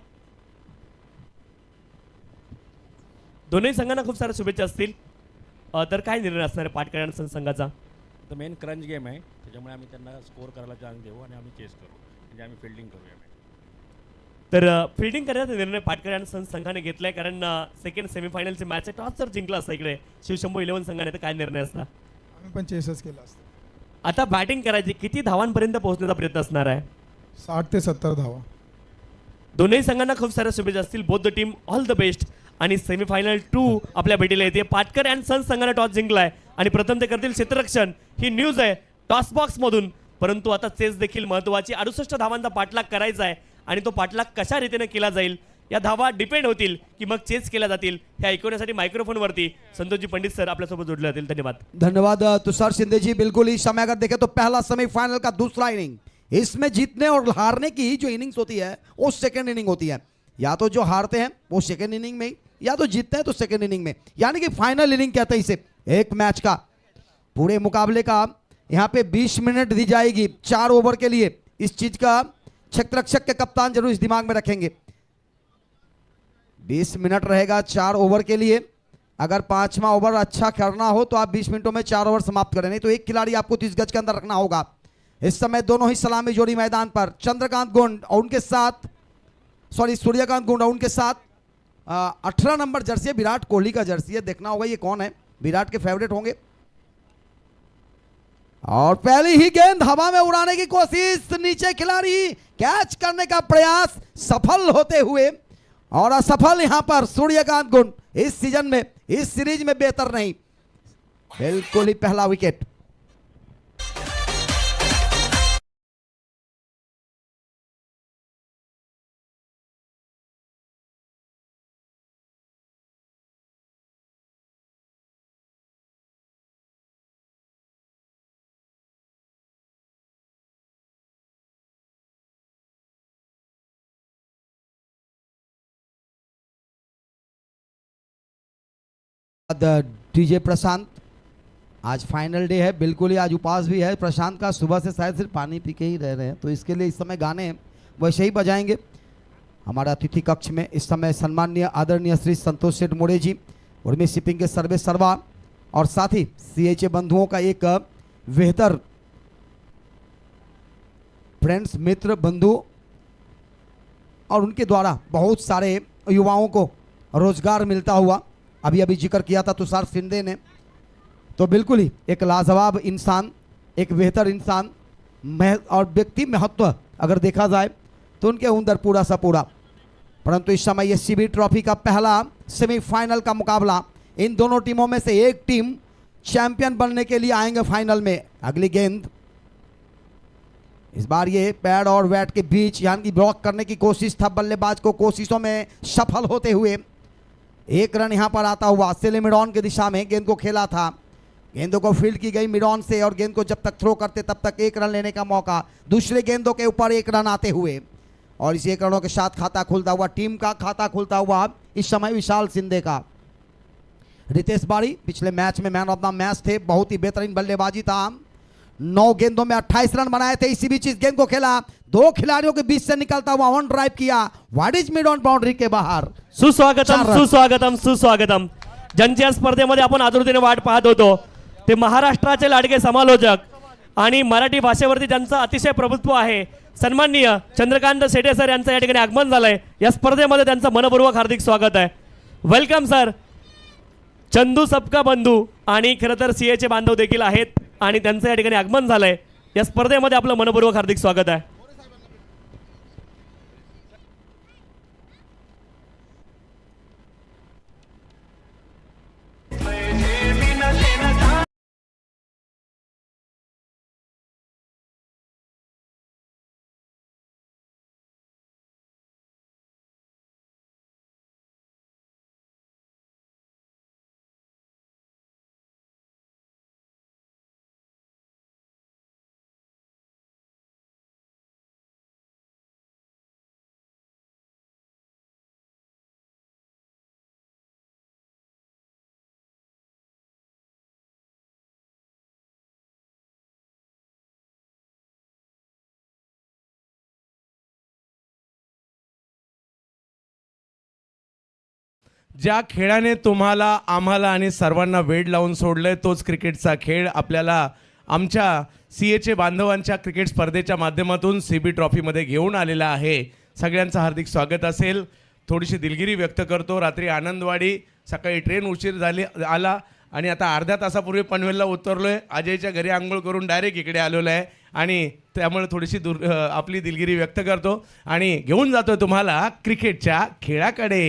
दोन्ही संघांना खूप साऱ्या शुभेच्छा असतील. तर काय निर्णय असणार आहे पाटकर अँड सन्स संघाचा?
तर मेन क्रंच गेम आहे त्याच्यामुळे आम्ही त्यांना स्कोअर करायला चान्स देऊ आणि आम्ही चेस करू, म्हणजे आम्ही फिल्डिंग करूया.
तर फिल्डिंग करण्याचा निर्णय पाटकर अँड सन्स संघाने घेतलाय कारण सेकंड सेमीफायनलची मॅच आहे. टॉस जर जिंकला असता इकडे शिवशंभो 11 संघाने तर काय निर्णय असता?
आम्ही पण चेसच केला असता.
आता बॅटिंग करायची, किती धावांपर्यंत पोहोचण्याचा प्रयत्न असणार आहे?
60 ते 70 धावा.
दोन्ही संघांना खूप साऱ्या शुभेच्छा असतील. Both the team all the best. आणि सेमीफायनल 2 आपल्या भेटीला येते. पाटकर अँड सन्स संघाने टॉस जिंकलाय आणि प्रथम ते करतील क्षेत्ररक्षण. ही न्यूज आहे टॉस बॉक्स मधून. परंतु आता चेस देखील महत्वाची. 68 धावांचा पाठलाग करायचा आहे आणि तो पाठलाग कशा रीतीने केला जाईल या धावा डिपेंड होतील की मग चेस केल्या जातील हे ऐकवण्यासाठी मायक्रोफोनवरती संतोषजी पंडित सर आपल्यासोबत जोडले जातील. धन्यवाद.
धन्यवाद तुषार शिंदे जी. बिल्कुल ही समय अगर देखें तो पहला सेमीफाइनल का दूसरा इनिंग, इसमें जीतने और हारने की जो इनिंग्स होती है वो सेकंड इनिंग होती है. या तो जो हारते हैं वो सेकेंड इनिंग में ही, या तो जीतते हैं तो सेकेंड इनिंग में, यानी कि फाइनल इनिंग कहते हैं इसे एक मैच का। पूरे मुकाबले का यहाँ पे 20 मिनट दी जाएगी 4 ओवर के लिए। इस चीज का क्षेत्ररक्षक के कप्तान जरूर इस दिमाग में रखेंगे। 20 मिनट रहेगा 4 ओवर के लिए। अगर 5वां ओवर अच्छा करना हो तो आप 20 मिनटों में 4 ओवर समाप्त करें, नहीं तो एक खिलाड़ी आपको 30 गज के अंदर रखना होगा। इस समय दोनों ही सलामी जोड़ी मैदान पर, चंद्रकांत गुंड और उनके साथ सूर्यकांत गुंड और उनके साथ 18 नंबर जर्सी है, विराट कोहली का जर्सी है। देखना होगा ये कौन है, विराट के फेवरेट होंगे। और पहली ही गेंद हवा में उड़ाने की कोशिश, नीचे खिलाड़ी कैच करने का प्रयास सफल होते हुए और असफल यहां पर सूर्यकांत गुंड। इस सीजन में, इस सीरीज में बेहतर नहीं, बिल्कुल ही पहला विकेट। डीजे प्रशांत, आज फाइनल डे है, बिल्कुल ही आज उपवास भी है प्रशांत का। सुबह से शायद सिर्फ पानी पी के ही रह रहे हैं, तो इसके लिए इस समय गाने वैसे ही बजाएंगे। हमारा अतिथि कक्ष में इस समय सम्माननीय आदरणीय श्री संतोष सेठ मोरे जी, उर्मी शिपिंग के सर्वे सर्वा और साथ ही CHA बंधुओं का एक बेहतर फ्रेंड्स, मित्र, बंधु और उनके द्वारा बहुत सारे युवाओं को रोजगार मिलता हुआ, अभी अभी जिक्र किया था तुषार शिंदे ने, तो बिल्कुल ही एक लाजवाब इंसान, एक बेहतर इंसान और व्यक्ति महत्व अगर देखा जाए तो उनके अंदर पूरा सा पूरा। परंतु इस समय ये CB ट्रॉफी का पहला सेमीफाइनल का मुकाबला, इन दोनों टीमों में से एक टीम चैंपियन बनने के लिए आएंगे फाइनल में। अगली गेंद इस बार ये पैड और बैट के बीच यानी कि ब्लॉक करने की कोशिश था, बल्लेबाज को कोशिशों में सफल होते हुए एक रन यहां पर आता हुआ। सेले मिडॉन की दिशा में गेंद को खेला था, गेंदों को फील्ड की गई मिडॉन से और गेंद को जब तक थ्रो करते तब तक 1 रन लेने का मौका, दूसरे गेंदों के ऊपर 1 रन आते हुए और इस 1 रनों के साथ खाता खुलता हुआ, टीम का खाता खुलता हुआ इस समय विशाल शिंदे का। रितेश बाड़ी पिछले मैच में मैन ऑफ द मैच थे, बहुत ही बेहतरीन बल्लेबाजी था, 9 गेंदों में 28 रन बनाए थे। इसी बीच इस गेंद को खेला, 2 खिलाड़ियों के बीच से निकलता हुआ ऑन ड्राइव किया, wide is mid on boundary के बाहर।
सुस्वागतम
4 रन।
सुस्वागतम सुस्वागतम। ज्यांच्या स्पर्धेमध्ये आपण आतुरतेने वाट पाहत होतो ते महाराष्ट्राचे लाडके समालोचक आणि मराठी भाषेवरती ज्यांचं अतिशय प्रभुत्व आहे, सन्माननीय चंद्रकांत सेठे सर यांचं या ठिकाणी आगमन झालंय। या स्पर्धेमध्ये त्यांचं मनपूर्वक हार्दिक स्वागत आहे। Welcome sir. चंदू सबका बंधू आणि खरं तर CHA बांधव देखील आहेत आणि त्यांचं या ठिकाणी आगमन झालंय। या स्पर्धेमध्ये आपलं मनपूर्वक हार्दिक स्वागत आहे।
ज्या खेळाने तुम्हाला, आम्हाला आणि सर्वांना वेड लावून सोडलंय तोच क्रिकेटचा खेळ आपल्याला आमच्या CHA बांधवांच्या क्रिकेट स्पर्धेच्या माध्यमातून CB ट्रॉफीमध्ये घेऊन आलेला आहे। सगळ्यांचं हार्दिक स्वागत असेल। थोडीशी दिलगिरी व्यक्त करतो, रात्री आनंदवाडी, सकाळी ट्रेन उशीर झाली आला आणि आता अर्ध्या तासापूर्वी पनवेलला उतरलोय, अजयच्या घरी आंघोळ करून डायरेक्ट इकडे आलेलो आहे आणि त्यामुळे थोडीशी आपली दिलगिरी व्यक्त करतो आणि घेऊन जातो तुम्हाला क्रिकेटच्या खेळाकडे।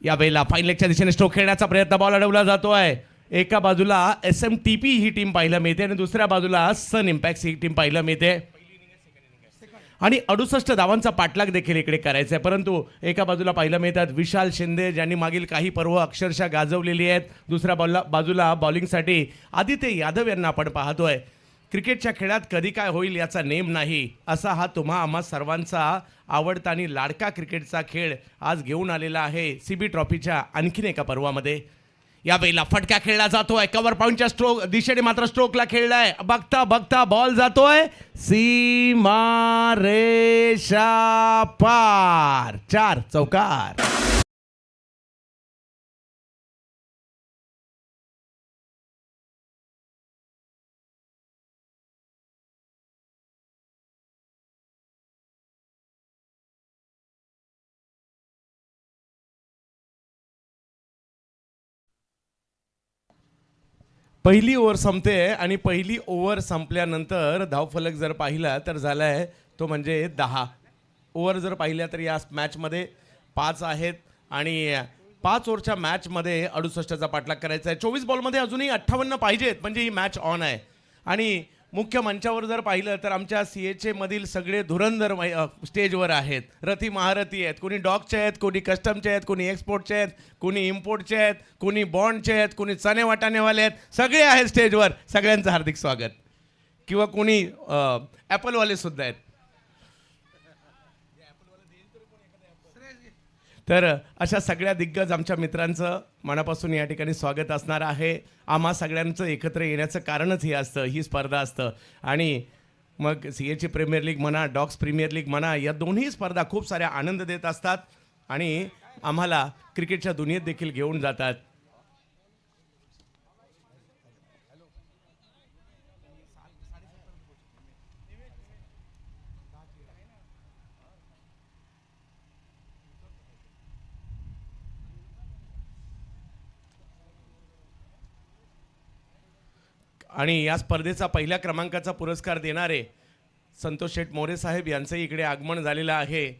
या वेळेला फाईन लेगच्या दिशेने स्ट्रोक खेळण्याचा प्रयत्न बॉल अडवला जातो आहे। एका बाजूला SMTP ही टीम पाहायला मिळते आणि दुसऱ्या बाजूला सन इम्पॅक्ट ही टीम पाहायला मिळते आणि 68 धावांचा पाठलाग देखील इकडे करायचा आहे। परंतु एका बाजूला पाहायला मिळतात विशाल शिंदे, ज्यांनी मागील काही पर्व अक्षरशः गाजवलेली आहेत। दुसऱ्या बाजूला बॉलिंगसाठी आदित्य यादव यांना आपण पाहतोय। क्रिकेटच्या खेळात कधी काय होईल याचा नेम नाही, असा हा तुम्हा आम्हा सर्वांचा आवडता आणि लाडका क्रिकेटचा खेळ आज घेऊन आलेला आहे CB ट्रॉफीच्या आणखीन एका पर्वामध्ये. यावेळेला फटका खेळला जातोय, कव्हर पॉईंटच्या स्ट्रोक दिशेने मात्र स्ट्रोकला खेळलाय. बघता बघता बॉल जातोय सीमा रेषा पार, 4 चौकार. पहिली ओव्हर संपते आणि पहिली ओव्हर संपल्यानंतर धावफलक जर पाहिला तर झाला आहे तो म्हणजे 10 ओव्हर जर पाहिल्या तर या मॅचमध्ये 5 आहेत आणि 5 ओव्हरच्या मॅचमध्ये 68चा पाठलाग करायचा आहे. 24 बॉलमध्ये अजूनही 58 पाहिजेत म्हणजे ही मॅच ऑन आहे. आणि मुख्य मंचावर जर पाहिलं तर आमच्या CHA मधील सगळे धुरंधर स्टेजवर आहेत. रथी महारथी आहेत, कोणी डॉगचे आहेत, कोणी कस्टमचे आहेत, कोणी एक्सपोर्टचे आहेत, कोणी इम्पोर्टचे आहेत, कोणी बॉन्डचे आहेत, कोणी चणे वाटाणेवाले आहेत, सगळे आहेत स्टेजवर. सगळ्यांचं हार्दिक स्वागत. किंवा कोणी ॲपलवाले सुद्धा आहेत. तर अशा सगळ्या दिग्गज आमच्या मित्रांचं मनापासून या ठिकाणी स्वागत असणार आहे. आम्हा सगळ्यांचं एकत्र येण्याचं कारणच हे असतं, ही स्पर्धा असतं. आणि मग CHA प्रीमियर लीग म्हणा, डॉग्स प्रीमियर लीग म्हणा, या दोन्ही स्पर्धा खूप साऱ्या आनंद देत असतात आणि आम्हाला क्रिकेटच्या दुनियेत देखील घेऊन जातात. आणि या स्पर्धेचा पहिल्या क्रमांकाचा पुरस्कार देणारे संतोष शेठ मोरे साहेब यांचंही इकडे आगमन झालेलं आहे.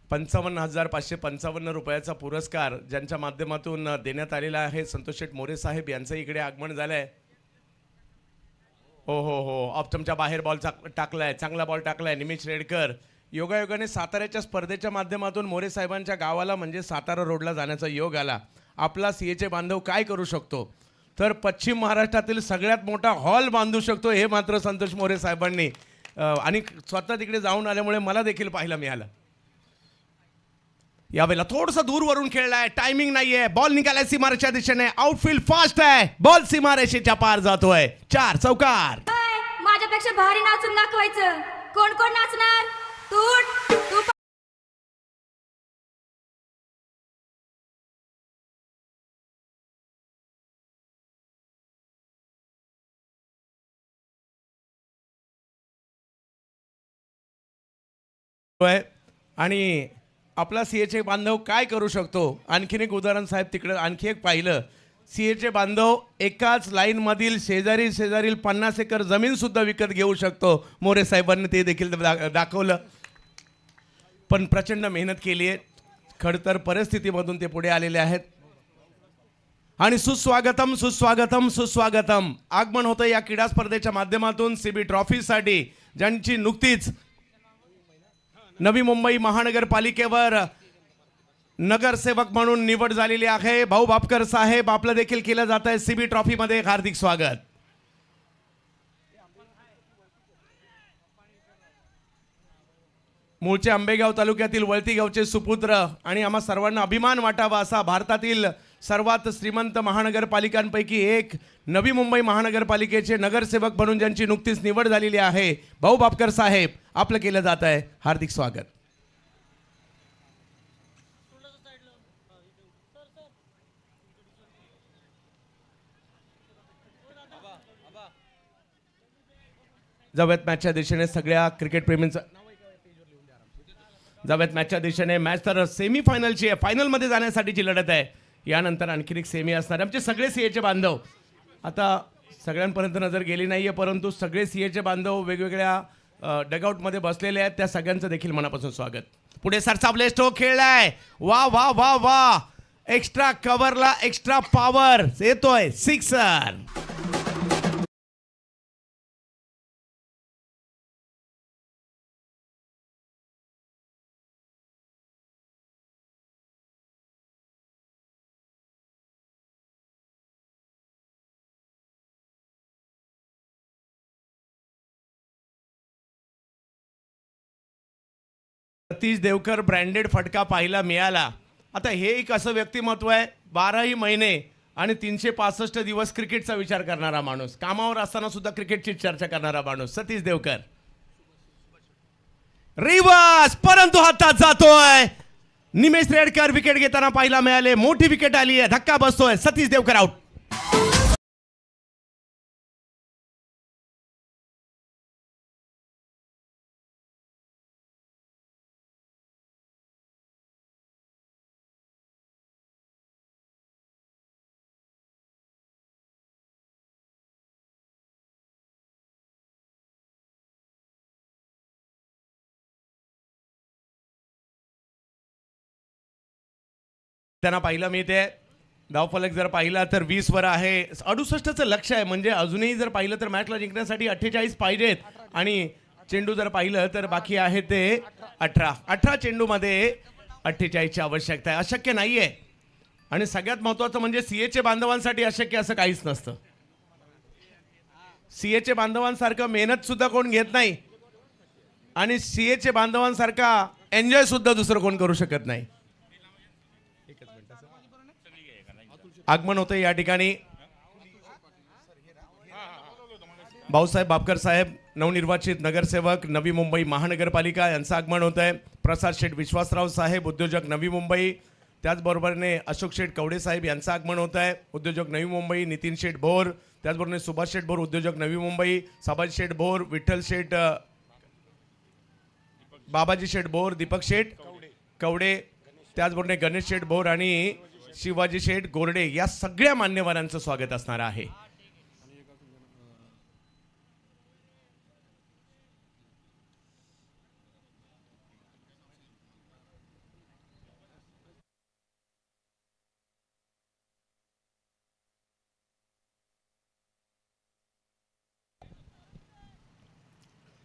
55,555 रुपयाचा पुरस्कार ज्यांच्या माध्यमातून देण्यात आलेला आहे. संतोष शेठ मोरे साहेब यांचंही इकडे आगमन झालं आहे. हो, ऑप्टमच्या बाहेर बॉल टाकलाय, चांगला बॉल टाकलाय निमेश रेडकर. योगायोगाने साताऱ्याच्या स्पर्धेच्या माध्यमातून मोरे साहेबांच्या गावाला म्हणजे सातारा रोडला जाण्याचा योग आला. आपला CHA बांधव काय करू शकतो तर पश्चिम महाराष्ट्रातील सगळ्यात मोठा हॉल बांधू शकतो, हे मात्र संतोष मोरे साहेबांनी आणि स्वतः तिकडे जाऊन आल्यामुळे मला देखील पाहायला मिळालं. यावेळेला थोडंसं दूरवरून खेळलाय, टायमिंग नाहीये, बॉल निघालाय सीमारेषेच्या दिशेने, आउटफील्ड फास्ट आहे, बॉल सीमारेषेच्या पार जातोय, 4 चौकार.
माझ्यापेक्षा भारी नाचून दाखवायचं. कोण कोण नाचणार? तू
आणि आपला CHA बांधव काय करू शकतो. आणखीन एक उदाहरण साहेब तिकडे आणखी एक पाहिलं. CHA बांधव एकाच लाईन मधील शेजारी 50 एकर जमीन सुद्धा विकत घेऊ शकतो. मोरे साहेबांनी ते देखील दाखवलं. पण प्रचंड मेहनत केली आहे, खडतर परिस्थितीमधून ते पुढे आलेले आहेत. आणि सुस्वागतम सुस्वागतम सुस्वागतम आगमन होतं या क्रीडा स्पर्धेच्या माध्यमातून CB ट्रॉफीसाठी, ज्यांची नुकतीच नवी मुंबई महानगरपालिकेवर नगरसेवक म्हणून निवड झालेली आहे. भाऊ बापकर साहेब आपलं देखील केलं जात आहे CB ट्रॉफीमध्ये. हार्दिक स्वागत. मूळचे आंबेगाव तालुक्यातील वळती गावचे सुपुत्र आणि आम्हा सर्वांना अभिमान वाटावा असा भारतातील सर्वात श्रीमंत महानगरपालिकांपैकी एक नवी मुंबई महानगरपालिकेचे नगरसेवक म्हणून ज्यांची नुकतीच निवड झालेली आहे, भाऊ बापकर साहेब आपलं केलं जात आहे. हार्दिक स्वागत. जाऊयात मॅचच्या दिशेने सगळ्या क्रिकेट प्रेमींचं जाऊयात मॅचच्या दिशेने. मॅच तर सेमीफायनलची आहे, फायनलमध्ये जाण्यासाठीची लढत आहे. यानंतर आणखीन एक सेमी असणार. आमचे सगळे CHA बांधव आता सगळ्यांपर्यंत नजर गेली नाहीये, परंतु सगळे CHA बांधव वेगवेगळ्या डगआउटमध्ये बसलेले आहेत. त्या सगळ्यांचं देखील मनापासून स्वागत. पुढे सरसावले स्ट्रोक खेळलाय, वा वा वा वा, एक्स्ट्रा कव्हरला एक्स्ट्रा पॉवर येतोय, सिक्सर. सतीश देवकर ब्रँडेड फटका पाहायला मिळाला. आता हे एक असं व्यक्तिमत्व आहे, 12ही महिने आणि 365 दिवस क्रिकेटचा विचार करणारा माणूस, कामावर असताना सुद्धा क्रिकेटची चर्चा करणारा माणूस सतीश देवकर. रिवर्स, परंतु हातात जातोय. निमेश रेडकर विकेट घेताना पाहायला मिळाले. मोठी विकेट आली आहे, धक्का बसतोय. सतीश देवकर आउट. त्यांना पाहिलं मिळते. धावफलक जर पाहिला तर 20 वर आहे. 68चं लक्ष आहे, म्हणजे अजूनही जर पाहिलं तर मॅचला जिंकण्यासाठी 48 पाहिजेत आणि चेंडू जर पाहिलं तर बाकी आहे ते 18 चेंडूमध्ये 48ची आवश्यकता आहे. अशक्य नाहीये. आणि सगळ्यात महत्त्वाचं म्हणजे सीएचे बांधवांसाठी अशक्य असं काहीच नसतं. सीएचे बांधवांसारखं मेहनत सुद्धा कोण घेत नाही आणि सीएचे बांधवांसारखा एन्जॉय सुद्धा दुसरं कोण करू शकत नाही. आगमन होतं या ठिकाणी. भाऊसाहेब बापकर साहेब नवनिर्वाचित नगरसेवक नवी मुंबई महानगरपालिका यांचं आगमन होत आहे. प्रसाद शेठ विश्वासराव साहेब उद्योजक नवी मुंबई, त्याचबरोबरने अशोक शेठ कवडे साहेब यांचं आगमन होत आहे. उद्योजक नवी मुंबई. नितीन शेठ भोर, त्याचबरोबर सुभाष शेठ भोर उद्योजक नवी मुंबई. साबाजी शेठ भोर, विठ्ठल शेठ, बाबाजी शेठ भोर, दीपक शेठ कवडे, त्याचबरोबर गणेश शेठ भोर आणि शिवाजी शेठ गोरडे या सगळ्या मान्यवरांचं स्वागत असणार आहे.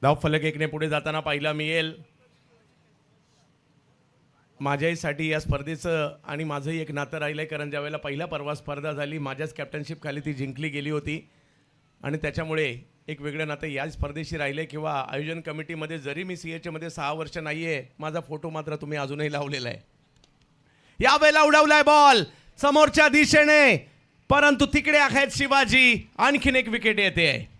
धावफलक एकने पुढे जाताना पाहायला मिळेल. माझ्यासाठी या स्पर्धेचं आणि माझंही एक नातं राहिलं आहे, कारण ज्यावेळेला पहिला परवा स्पर्धा झाली माझ्याच कॅप्टनशिप खाली ती जिंकली गेली होती आणि त्याच्यामुळे एक वेगळं नातं या स्पर्धेशी राहिलं आहे. किंवा आयोजन कमिटीमध्ये जरी मी सीएचमध्ये 6 वर्ष नाही आहे, माझा फोटो मात्र तुम्ही अजूनही लावलेला आहे. यावेळेला उडवलाय बॉल समोरच्या दिशेने, परंतु तिकडे आहेत शिवाजी. आणखीन एक विकेट येते.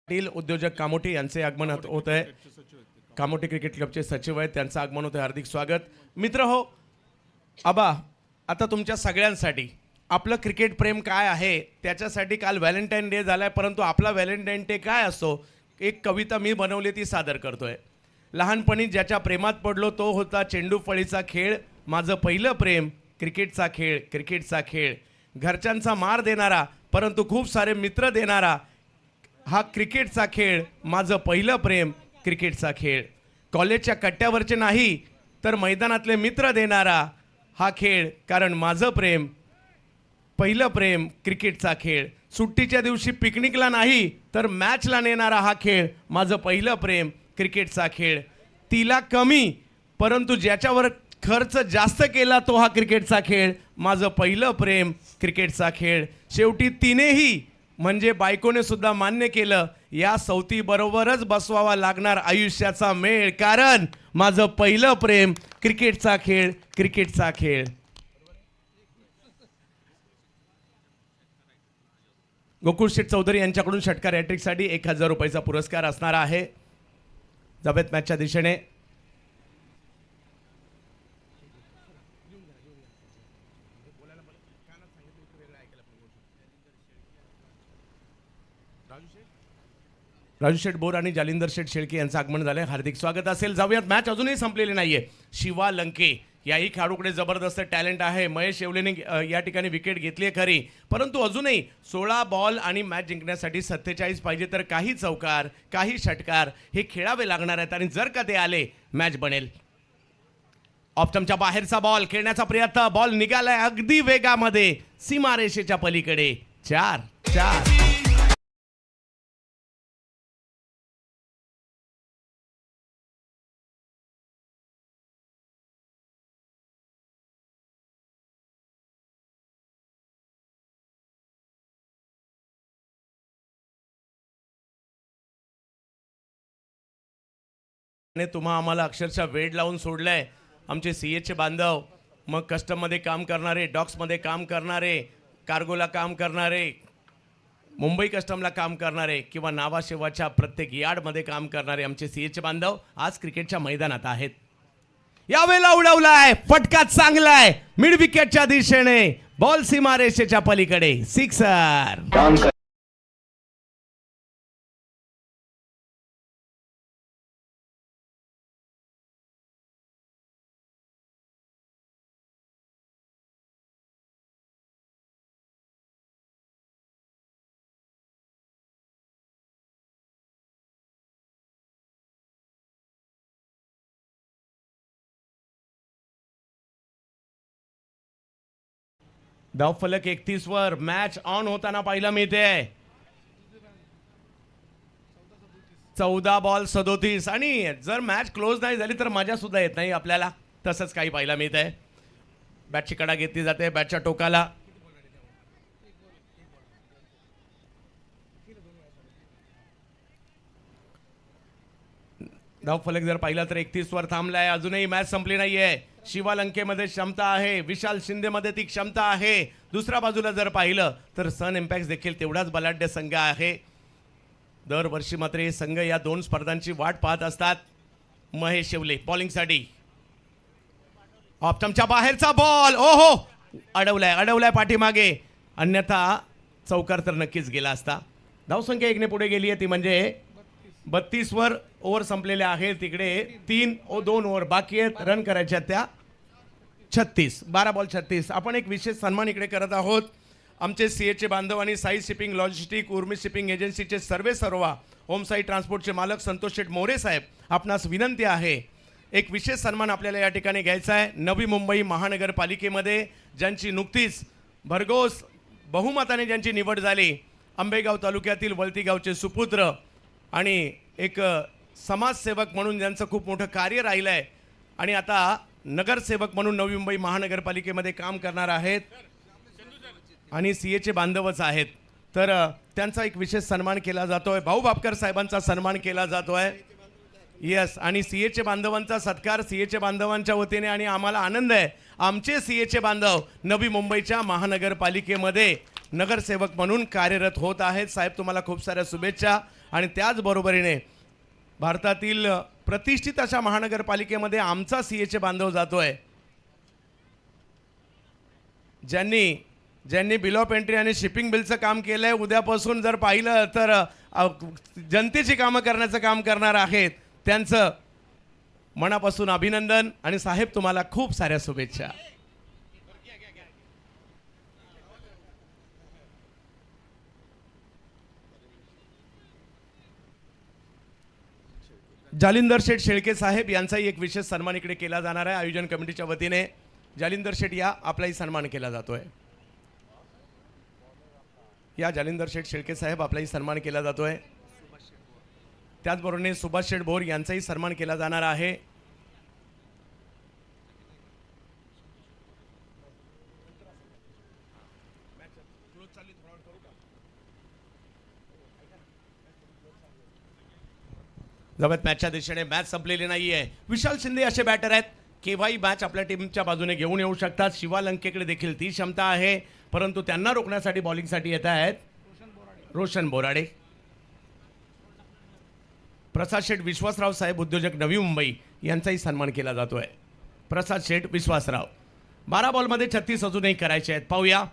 उद्योजक कामोठी यांचे आगमन होत आहे. कामोठी क्रिकेट क्लबचे सचिव आहेत, त्यांचं आगमन होतं. हार्दिक स्वागत. मित्र हो, आबा आता तुमच्या सगळ्यांसाठी आपलं क्रिकेट प्रेम काय आहे त्याच्यासाठी काल व्हॅलेंटाईन डे झालाय, परंतु आपला व्हॅलेंटाईन डे काय असतो एक कविता मी बनवली ती सादर करतोय. लहानपणी ज्याच्या प्रेमात पडलो तो होता चेंडू फळीचा खेळ. माझं पहिलं प्रेम क्रिकेटचा खेळ, क्रिकेटचा खेळ. घरच्यांचा मार देणारा परंतु खूप सारे मित्र देणारा हा क्रिकेटचा खेळ. माझं पहिलं प्रेम क्रिकेटचा खेळ. कॉलेजच्या कट्ट्यावरचे नाही तर मैदानातले मित्र देणारा हा खेळ, कारण माझं प्रेम पहिलं प्रेम क्रिकेटचा खेळ. सुट्टीच्या दिवशी पिकनिकला नाही तर मॅचला नेणारा हा खेळ. माझं पहिलं प्रेम क्रिकेटचा खेळ. तिला कमी परंतु ज्याच्यावर खर्च जास्त केला तो हा क्रिकेटचा खेळ. माझं पहिलं प्रेम क्रिकेटचा खेळ. शेवटी तिनेही म्हणजे बायकोने सुद्धा मान्य केलं, या सवतीबरोबरच बसवावा लागणार आयुष्याचा मेळ, कारण माझं पहिलं प्रेम क्रिकेटचा खेळ, क्रिकेटचा खेळ. गोकुळ शेठ चौधरी यांच्याकडून षटकार हॅट्रिकसाठी 1000 रुपयाचा पुरस्कार असणार आहे. जावेत मॅचच्या दिशेने. राजू शेठ बोर आणि जालिंदर शेठ शेळके यांचं आगमन झालंय. हार्दिक स्वागत असेल. जाऊयात, मॅच अजूनही संपलेली नाहीये. शिवा लंके याही खेळाडूकडे जबरदस्त टॅलेंट आहे. महेश येवलेने या ठिकाणी विकेट घेतली आहे खरी, परंतु अजूनही 16 बॉल आणि मॅच जिंकण्यासाठी 47 पाहिजे, तर काही चौकार काही षटकार हे खेळावे लागणार आहेत आणि जर का ते आले मॅच बनेल. ऑप्टमच्या बाहेरचा बॉल खेळण्याचा प्रयत्न, बॉल निघालाय अगदी वेगामध्ये सीमारेषेच्या पलीकडे. 4-4. ने तुम्हा आम्हाला अक्षरशः वेड लावून सोडलंय. आमचे सीएचे बांधव, मग कस्टममध्ये काम करणारे, डॉक्समध्ये काम करणारे, कार्गोला काम करणारे, मुंबई कस्टमला काम करणारे किंवा नावाशेवाच्या प्रत्येक यार्डमध्ये काम करणारे आमचे सीएचे बांधव आज क्रिकेटच्या मैदानात आहेत. यावेळेला उडवलाय, फटका चांगलाय मिड विकेटच्या दिशेने, बॉल सीमारेषेच्या पलीकडे, सिक्सर. धावफलक 31 वर मॅच ऑन होताना पाहायला मिळते. 14 बॉल 37 आणि जर मॅच क्लोज नाही झाली तर मजा सुद्धा येत नाही आपल्याला. तसंच काही पाहायला मिळत आहे. बॅटची कडा घेतली जाते बॅटच्या टोकाला. धावफलक जर पाहिला तर 31 वर थांबलाय. अजूनही मॅच संपली नाहीये. शिवा लंकेमध्ये क्षमता आहे, विशाल शिंदेमध्ये ती क्षमता आहे. दुसऱ्या बाजूला जर पाहिलं तर सन इम्पॅक्ट देखील तेवढाच बलाढ्य संघ आहे. दरवर्षी मात्र हे संघ या दोन स्पर्धांची वाट पाहत असतात. महेश शेवले बॉलिंगसाठी, ऑप्टमच्या बाहेरचा बॉल, ओहो अडवलाय पाठीमागे, अन्यथा चौकार तर नक्कीच गेला असता. धावसंख्या 1 ने पुढे गेली आहे, ती म्हणजे 32 वर ओव्हर संपलेल्या आहेत. तिकडे 2 ओव्हर बाकी आहेत रन करायच्या त्या 36, 12 बॉल 36. आपण एक विशेष सन्मान इकडे करत आहोत. आमचे सीएचे बांधव आणि साई शिपिंग लॉजिस्टिक, उर्मी शिपिंग एजन्सीचे सर्व ओम साई ट्रान्सपोर्टचे मालक संतोष शेठ मोरे साहेब, आपणास विनंती आहे एक विशेष सन्मान आपल्याला या ठिकाणी घ्यायचा आहे. नवी मुंबई महानगरपालिकेमध्ये ज्यांची नुकतीच भरघोस बहुमताने ज्यांची निवड झाली, आंबेगाव तालुक्यातील वलती गावचे सुपुत्र आणि एक समाजसेवक म्हणून ज्यांचं खूप मोठं कार्य राहिलं आहे आणि आता नगरसेवक म्हणून नवी मुंबई महानगरपालिकेमध्ये काम करणार आहेत आणि सीएचे बांधवच आहेत. तर त्यांचा एक विशेष सन्मान केला जातोय. भाऊ बापकर साहेबांचा सन्मान केला जातोय. येस, आणि सीएचे बांधवांचा सत्कार सीएचे बांधवांच्या वतीने, आणि आम्हाला आनंद आहे आमचे सीएचे बांधव नवी मुंबईच्या महानगरपालिकेमध्ये नगरसेवक म्हणून कार्यरत होत आहेत. साहेब तुम्हाला खूप साऱ्या शुभेच्छा. आणि त्याचबरोबरीने भारतातील प्रतिष्ठित अशा महानगरपालिकेमध्ये आमचा सीएचे बांधव जातोय, ज्यांनी बिल ऑफ एंट्री आणि शिपिंग बिलचं काम केलं आहे. उद्यापासून जर पाहिलं तर जनतेची कामं करण्याचं काम करणार आहेत. त्यांचं मनापासून अभिनंदन. आणि साहेब तुम्हाला खूप साऱ्या शुभेच्छा. जालिंदर शेठ शेळके साहेब यांचाही एक विशेष सन्मान इकडे केला जाणार आहे आयोजन कमिटीच्या वतीने. जालिंदर शेठ या, आपलाही सन्मान केला जातोय. या जालिंदर शेठ शेळके साहेब, आपलाही सन्मान केला जातोय. त्याचबरोबर सुभाष शेठ भोर यांचाही सन्मान केला जाणार आहे. जवळ मॅचच्या दिशेने मॅच संपलेली नाहीये. विशाल शिंदे असे बॅटर आहेत केव्हाही मॅच आपल्या टीमच्या बाजूने घेऊन येऊ शकतात. शिवा लंकेकडे देखील ती क्षमता आहे, परंतु त्यांना रोखण्यासाठी बॉलिंगसाठी येत आहेत रोशन बोराडे. प्रसाद शेठ विश्वासराव साहेब उद्योजक नवी मुंबई यांचाही सन्मान केला जातोय. प्रसाद शेठ विश्वासराव, 12 बॉलमध्ये 36 अजूनही करायचे आहेत. पाहूया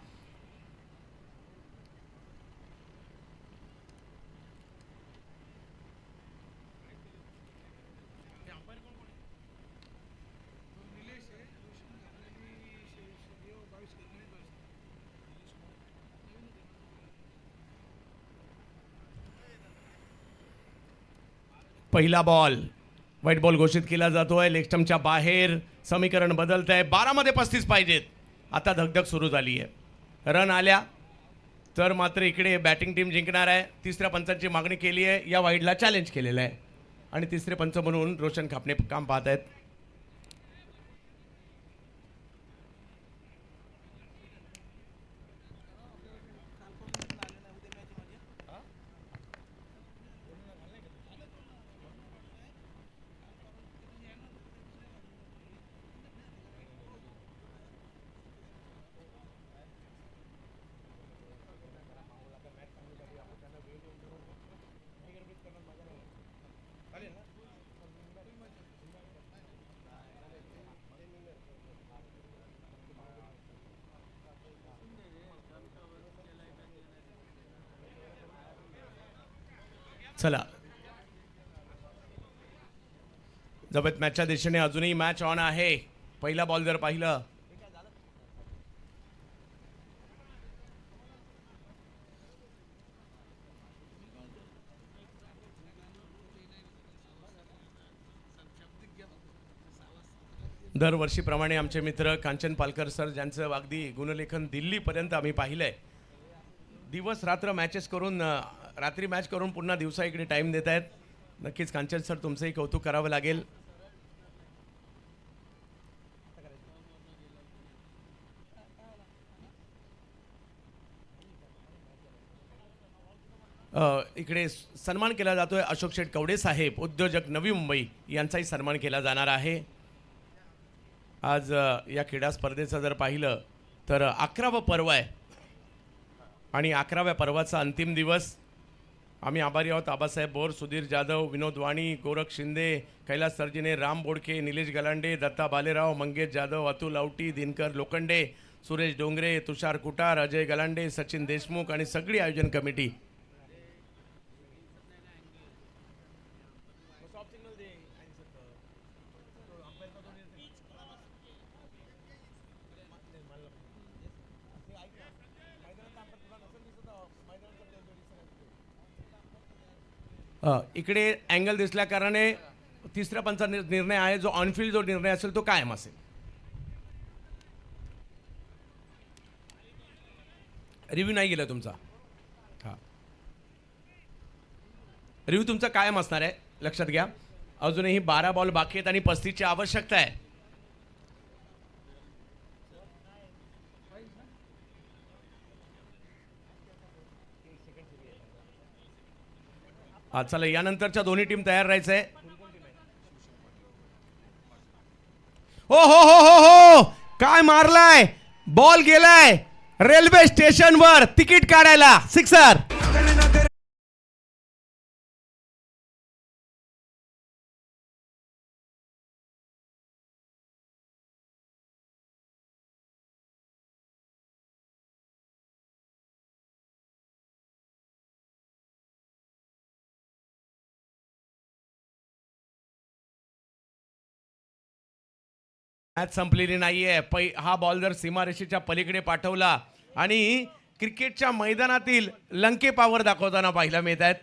पहिला बॉल व्हाईट बॉल घोषित केला जातोय. लेग स्टंपच्या बाहेर समीकरण बदलत आहे. 12 मध्ये 35 पाहिजेत. आता धगधग सुरू झाली आहे. रन आल्या तर मात्र इकडे बॅटिंग टीम जिंकणार आहे. तिसऱ्या पंचांची मागणी केली आहे. या वाईडला चॅलेंज केलेलं आहे आणि तिसरे पंच म्हणून रोशन खापणे काम पाहत आहेत. चला जबत मॅचच्या दिशेने अजूनही मॅच ऑन आहे. पहिला बॉल जर पाहिलं दरवर्षीप्रमाणे आमचे मित्र कांचन पालकर सर ज्यांचं अगदी गुणलेखन दिल्लीपर्यंत आम्ही पाहिलंय. दिवस रात्र मॅचेस करून रात्री मॅच करून पुन्हा दिवसा इकडे टाईम देत आहेत. नक्कीच कांचन सर तुमचंही कौतुक करावं लागेल. इकडे सन्मान केला जातोय अशोक शेठ कवडे साहेब उद्योजक नवी मुंबई यांचाही सन्मान केला जाणार आहे. आज या क्रीडा स्पर्धेचं जर पाहिलं तर 11वं पर्व आहे आणि 11व्या पर्वाचा अंतिम दिवस. आम्ही आभारी आहोत आबासाहेब बोर, सुधीर जाधव, विनोद वाणी, गोरख शिंदे, कैलास सर्जिने, राम बोडके, निलेश गलांडे, दत्ता बालेराव, मंगेश जाधव, अतुल आवटी, दिनकर लोखंडे, सुरेश डोंगरे, तुषार कुटार, अजय गलांडे, सचिन देशमुख आणि सगळी आयोजन कमिटी. इकडे अँगल दिसल्या कारणाने तिसऱ्या पंचा निर्णय आहे. जो ऑनफिल्ड जो निर्णय असेल तो कायम असेल. रिव्ह्यू नाही गेला तुमचा. हां रिव्ह्यू तुमचा कायम असणार आहे लक्षात घ्या. अजूनही 12 बॉल बाकी आहेत आणि 35ची आवश्यकता आहे. चला यानंतरच्या दोन्ही टीम तयार राहायचं आहे. हो हो हो हो हो काय मारलाय बॉल गेलाय रेल्वे स्टेशनवर तिकीट काढायला सिक्सर. मॅच संपलेली नाहीये. हा बॉल जर सीमारेषेच्या पलीकडे पाठवला आणि क्रिकेटच्या मैदानातील लंके पावर दाखवताना पाहायला मिळत आहेत.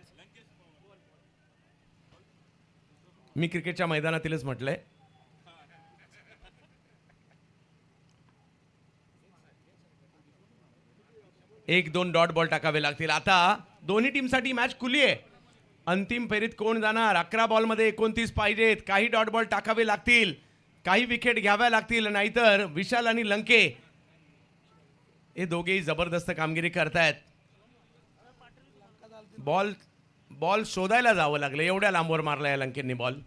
मी क्रिकेटच्या मैदानातीलच म्हटलंय. एक दोन डॉट बॉल टाकावे लागतील. आता दोन्ही टीमसाठी मॅच खुली आहे. अंतिम फेरीत कोण जाणार? 11 बॉलमध्ये 29 पाहिजेत. काही डॉट बॉल टाकावे लागतील, काही विकेट घ्याव्या लागतील, नाहीतर विशाल आणि लंके हे दोघेही जबरदस्त कामगिरी करतायत. बॉल शोधायला जावं लागलं, एवढ्या लांबवर मारला या लंकेंनी बॉल.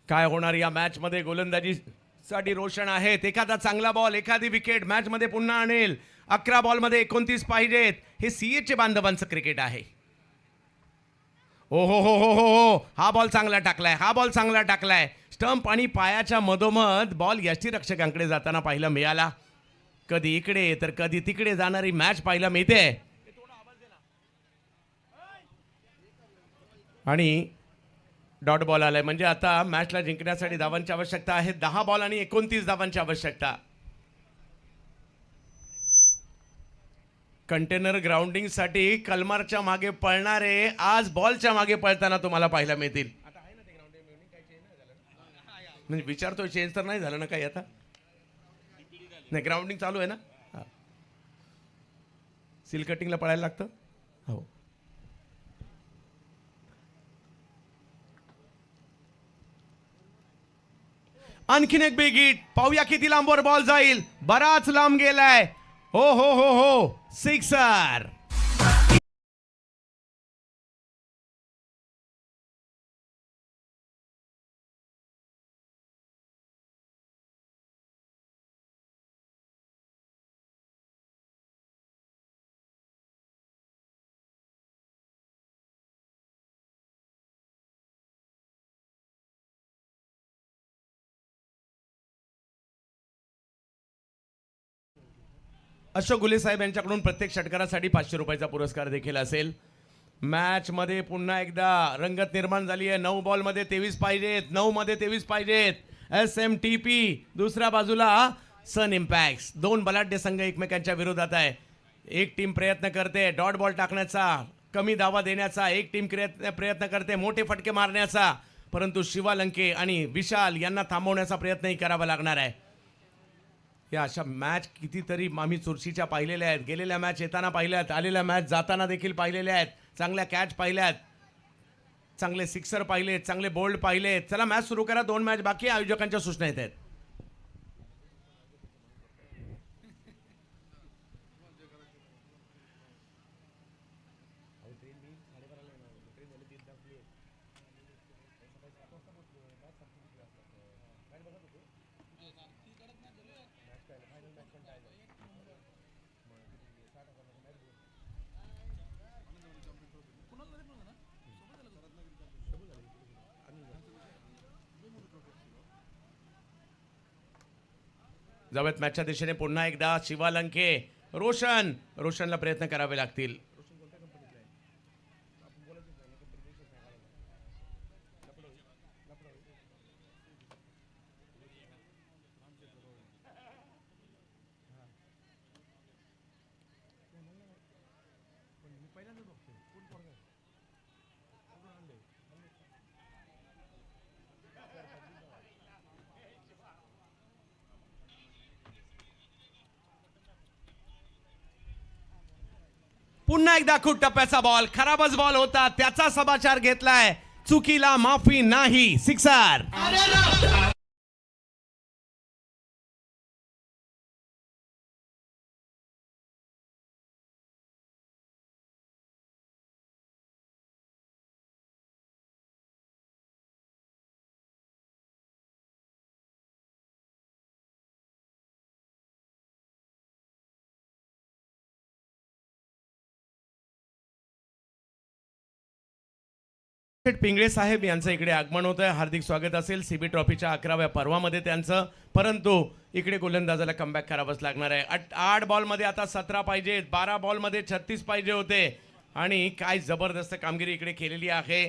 काय होणार या मॅच मध्ये? गोलंदाजी साठी रोशन आहेत. एखादा चांगला बॉल, एखादी विकेट मॅच मध्ये पुन्हा आणेल. 11 बॉल मध्ये 29 पाहिजेत. हे सीएचे बांधवांचं क्रिकेट आहे. ओ हो हो हो हो हो हा बॉल चांगला टाकलाय, हा बॉल चांगला टाकलाय. स्टंप आणि पायाच्या मधोमध बॉल यष्टीरक्षकांकडे जाताना पाहायला मिळाला. कधी इकडे तर कधी तिकडे जाणारी मॅच पाहायला मिळते. आणि डॉट बॉल आलाय म्हणजे आता मॅचला जिंकण्यासाठी धावांची आवश्यकता आहे. 10 बॉल आणि 29 धावांची आवश्यकता. कंटेनर ग्राउंडिंग साठी कलमारच्या मागे पळणारे आज बॉलच्या मागे पळताना तुम्हाला पाहायला मिळतील. म्हणजे विचारतोय चेंज तर नाही झालं ना काही? आता नाही ग्राउंडिंग चालू आहे ना. सील कटिंगला पळायला लागतं. हो आणखीन एक बिग हिट. पाहूया किती लांबवर बॉल जाईल. बराच लांब गेलाय. हो हो हो हो सिक्सर. अशोक गुले साहेब यांच्याकडून प्रत्येक षटकारासाठी 500 रुपयाचा पुरस्कार देखील असेल. मॅच मध्ये पुन्हा एकदा रंगत निर्माण झाली आहे. 9 बॉलमध्ये 23 पाहिजेत, 9 मध्ये 23 पाहिजेत. SMTP दुसऱ्या बाजूला सन इम्पॅक्ट्स. 2 बलाढ्य संघ एकमेकांच्या विरोधात आहे. एक टीम प्रयत्न करते डॉट बॉल टाकण्याचा, कमी धावा देण्याचा, एक टीम प्रयत्न करते मोठे फटके मारण्याचा, परंतु शिवालंके आणि विशाल यांना थांबवण्याचा प्रयत्नही करावा लागणार आहे. या अशा मॅच कितीतरी आम्ही चुरशीच्या पाहिलेल्या आहेत. गेलेल्या मॅच येताना पाहिल्यात, आलेल्या मॅच जाताना देखील पाहिलेल्या आहेत. चांगल्या कॅच पाहिल्यात, चांगले सिक्सर पाहिले, चांगले बोल्ड पाहिले. चला मॅच सुरू करा. 2 मॅच बाकी, आयोजकांच्या सूचना येत आहेत. जावेत मॅचच्या दिशेने पुन्हा एकदा शिवालंके. रोशनला प्रयत्न करावे लागतील. पुन्हा एकदा खूप टप्प्याचा बॉल, खराबच बॉल होता, त्याचा समाचार घेतलाय. चुकीला माफी नाही. सिक्सर. पिंगळे साहेब यांचं इकडे आगमन होत आहे. हार्दिक स्वागत असेल. सीबी ट्रॉफीच्या 11व्या पर्वामध्ये त्यांचं, परंतु इकडे गोलंदाजाला कमबॅक करावंच लागणार आहे. 8 बॉलमध्ये आता 17 पाहिजेत, 12 बॉलमध्ये 36 पाहिजे होते आणि काय जबरदस्त कामगिरी इकडे केलेली आहे.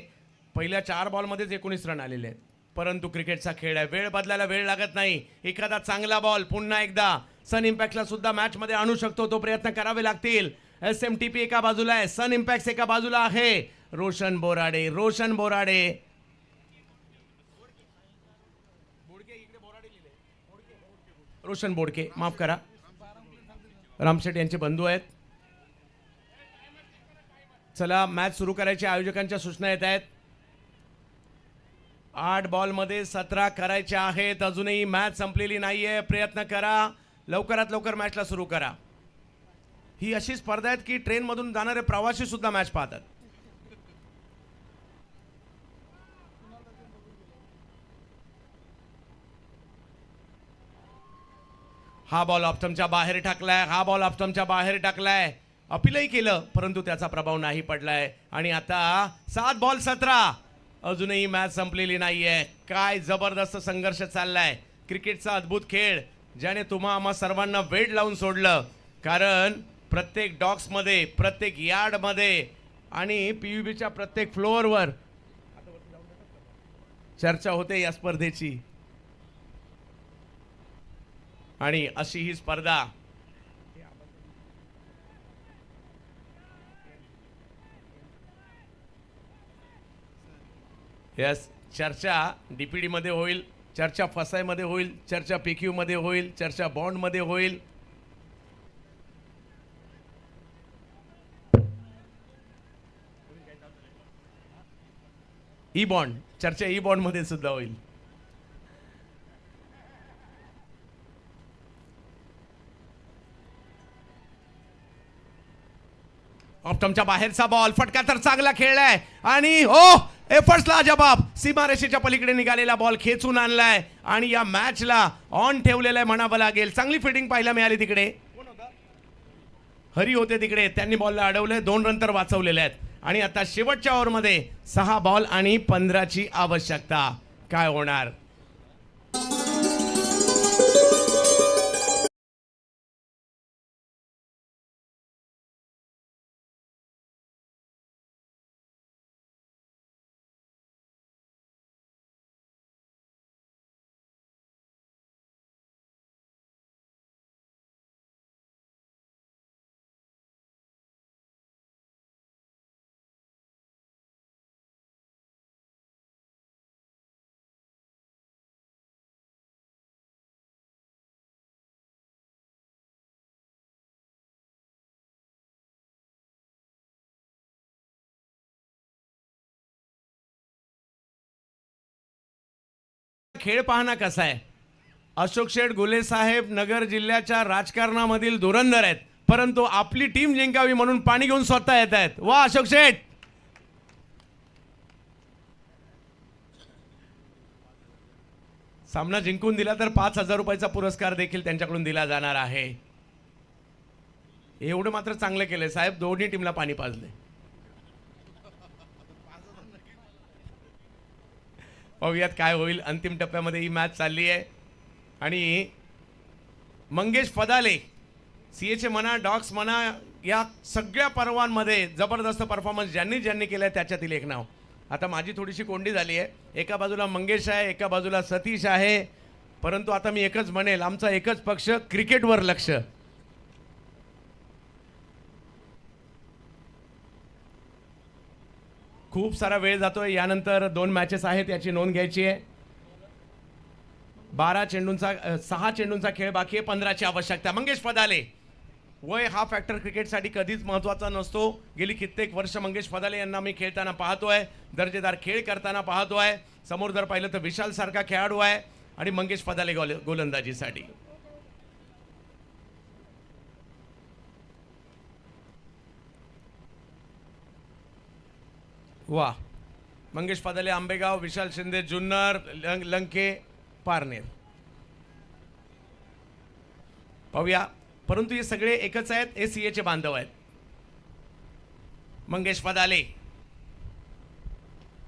पहिल्या 4 बॉलमध्येच 19 रन आलेले आहेत. परंतु क्रिकेटचा खेळ आहे, वेळ बदलायला वेळ लागत नाही. एखादा चांगला बॉल पुन्हा एकदा सन इम्पॅक्टला सुद्धा मॅचमध्ये आणू शकतो, तो प्रयत्न करावे लागतील. SMTP एका बाजूला आहे, सन इम्पॅक्ट एका बाजूला आहे. रोशन बोराडे रोशन बोडके, माफ करा, रामशेठ यांचे बंधू आहेत. चला मॅच सुरू करायची, आयोजकांच्या सूचना येत आहेत. 8 बॉलमध्ये 17 करायचे आहेत. अजूनही मॅच संपलेली नाहीये. प्रयत्न करा, लवकरात लवकर मॅचला सुरू करा. ही अशी स्पर्धा आहे की ट्रेनमधून जाणारे प्रवासी सुद्धा मॅच पाहतात. हा बॉल ऑप्टमच्या बाहेर टाकलाय, अपीलही केलं परंतु त्याचा प्रभाव नाही पडलाय. आणि आता 7 बॉल 17, अजूनही मॅच संपलेली नाहीये. काय जबरदस्त संघर्ष चाललाय. क्रिकेटचा अद्भुत खेळ ज्याने तुम्हा आम्हा सर्वांना वेड लावून सोडलं. कारण प्रत्येक डॉक्समध्ये, प्रत्येक यार्डमध्ये आणि PUBच्या प्रत्येक फ्लोअरवर चर्चा होते या स्पर्धेची. आणि अशी ही स्पर्धा यस, चर्चा DPD मध्ये होईल, चर्चा फसाईमध्ये होईल, चर्चा PQ मध्ये होईल, चर्चा बॉन्ड मध्ये होईल. ई बॉन्ड, चर्चा ई बॉन्ड मध्ये सुद्धा होईल. ऑप्टमच्या बाहेरचा बॉल, फटका तर चांगला खेळलाय आणि एफर्ट्सला जबाब. सीमारेषेच्या पलीकडे निघालेला बॉल खेचून आणलाय आणि या मॅचला ऑन ठेवलेला आहे म्हणावं लागेल. चांगली फिल्डिंग पाहायला मिळाली तिकडे. हरी होते तिकडे, त्यांनी बॉलला अडवलंय. 2 रन तर वाचवलेले आहेत. आणि आता शेवटच्या ओव्हरमध्ये 6 बॉल आणि 15ची आवश्यकता. काय होणार? खेळ पाहणं कसा आहे. अशोक शेठ गुले साहेब नगर जिल्ह्याच्या राजकारणामधील धुरंधर आहेत, परंतु आपली टीम जिंकावी म्हणून पाणी घेऊन स्वतः येत आहेत. वा अशोक शेठ. सामना जिंकून दिला तर 5,000 रुपयाचा पुरस्कार देखील त्यांच्याकडून दिला जाणार आहे. एवढं मात्र चांगलं केलंय साहेब, दोन्ही टीमला पाणी पाजले. पाहूयात काय होईल. अंतिम टप्प्यामध्ये ही मॅच चालली आहे आणि मंगेश फदाले सीएचे म्हणा डॉक्स म्हणा या सगळ्या पर्वांमध्ये जबरदस्त परफॉर्मन्स ज्यांनी केलाय त्याच्यातील एक नाव. आता माझी थोडीशी कोंडी झाली आहे. एका बाजूला मंगेश आहे, एका बाजूला सतीश आहे, परंतु आता मी एकच म्हणेल, आमचा एकच पक्ष, क्रिकेटवर लक्ष. खूप सारा वेळ जातोय. यानंतर 2 मॅचेस आहेत याची नोंद घ्यायची आहे. 6 चेंडूंचा खेळ बाकी आहे. 15ची आवश्यकता. मंगेश फदाले. वय हा फॅक्टर क्रिकेटसाठी कधीच महत्त्वाचा नसतो. गेली कित्येक वर्ष मंगेश फदाले यांना मी खेळताना पाहतोय, दर्जेदार खेळ करताना पाहतोय. समोर जर पाहिलं तर विशाल सारखा खेळाडू आहे आणि मंगेश फदाले गोलंदाजीसाठी. वा. मंगेश फदाले आंबेगाव, विशाल शिंदे जुन्नर, लंके पारनेर. पाहूया, परंतु हे सगळे एकच आहेत, हे सीएचे बांधव आहेत. मंगेश फदाले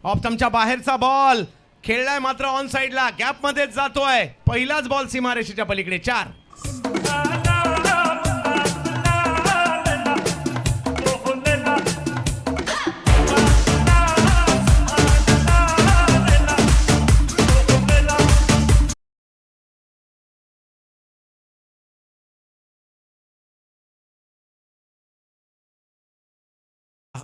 ऑफ स्टंपच्या बाहेरचा बॉल खेळलाय, मात्र ऑन साइडला गॅप मध्येच जातोय. पहिलाच बॉल सीमारेषेच्या पलीकडे. 4.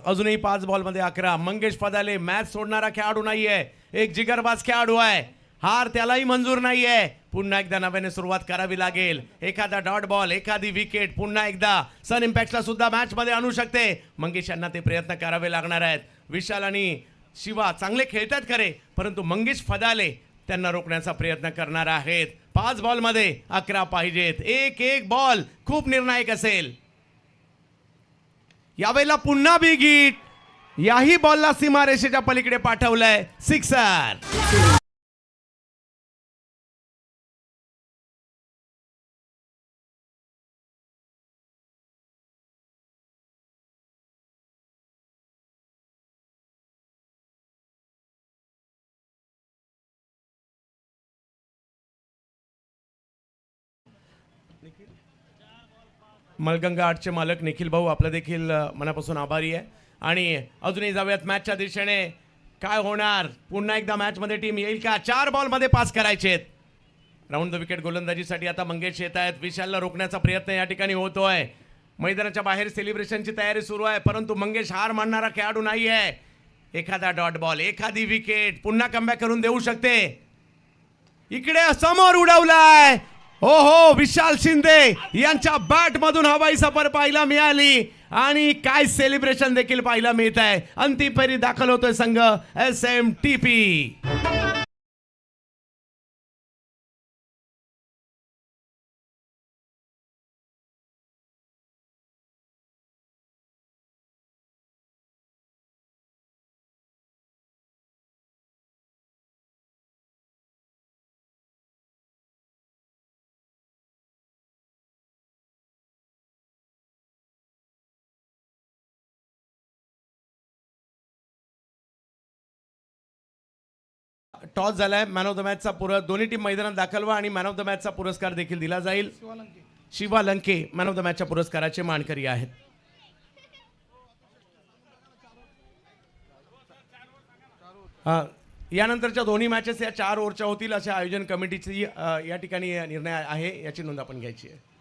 अजूनही 5 बॉलमध्ये 11. मंगेश फदाले मॅच सोडणारा खेळाडू नाहीये, एक जिगरबाज खेळाडू आहे. हार त्यालाही मंजूर नाहीये. पुन्हा एकदा नव्याने सुरुवात करावी लागेल. एखादा डॉट बॉल, एखादी विकेट पुन्हा एकदा सन इम्पॅक्टला सुद्धा मॅच मध्ये आणू शकते. मंगेश यांना ते प्रयत्न करावे लागणार आहेत. विशाल आणि शिवा चांगले खेळतात खरे, परंतु मंगेश फदाले त्यांना रोखण्याचा प्रयत्न करणार आहेत. 5 बॉलमध्ये 11 पाहिजेत. एक बॉल खूप निर्णायक असेल. यावेळेला पुन्हा बिग हिट. याही बॉलला सीमारेषेच्या पलीकडे पाठवलंय. 6. मलगंगा आर्टचे मालक निखिल भाऊ आपला देखील मनापासून आभारी आहे. आणि अजूनही जाऊयात मॅचच्या दिशेने. काय होणार, पुन्हा एकदा मॅचमध्ये टीम येईल का? 4 बॉलमध्ये 5 करायचे आहेत. राऊंड द विकेट गोलंदाजीसाठी आता मंगेश येत आहेत. विशालला रोखण्याचा प्रयत्न या ठिकाणी होतोय. मैदानाच्या बाहेर सेलिब्रेशनची तयारी सुरू आहे, परंतु मंगेश हार मानणारा खेळाडू नाही आहे. एखादा डॉट बॉल, एखादी विकेट पुन्हा कमबॅक करून देऊ शकते. इकडे समोर उडवलाय. हो, विशाल शिंदे यांच्या बॅट मधून हवाई सफर पाहायला मिळाली आणि काय सेलिब्रेशन देखील पाहायला मिळत आहे. अंतिम फेरी दाखल होतोय संघ SMTP. टॉस झालाय. मॅन ऑफ द मॅचचा दोन्ही टीम मैदानात दाखल व्हा आणि मॅन ऑफ द मॅचचा पुरस्कार देखील दिला जाईल. Shiva Lanke man of the मॅचच्या पुरस्काराचे मानकरी आहेत. यानंतरच्या दोन्ही मॅचेस या 4 ओव्हरच्या होतील अशा आयोजन कमिटीची या ठिकाणी निर्णय आहे, याची नोंद आपण घ्यायची आहे.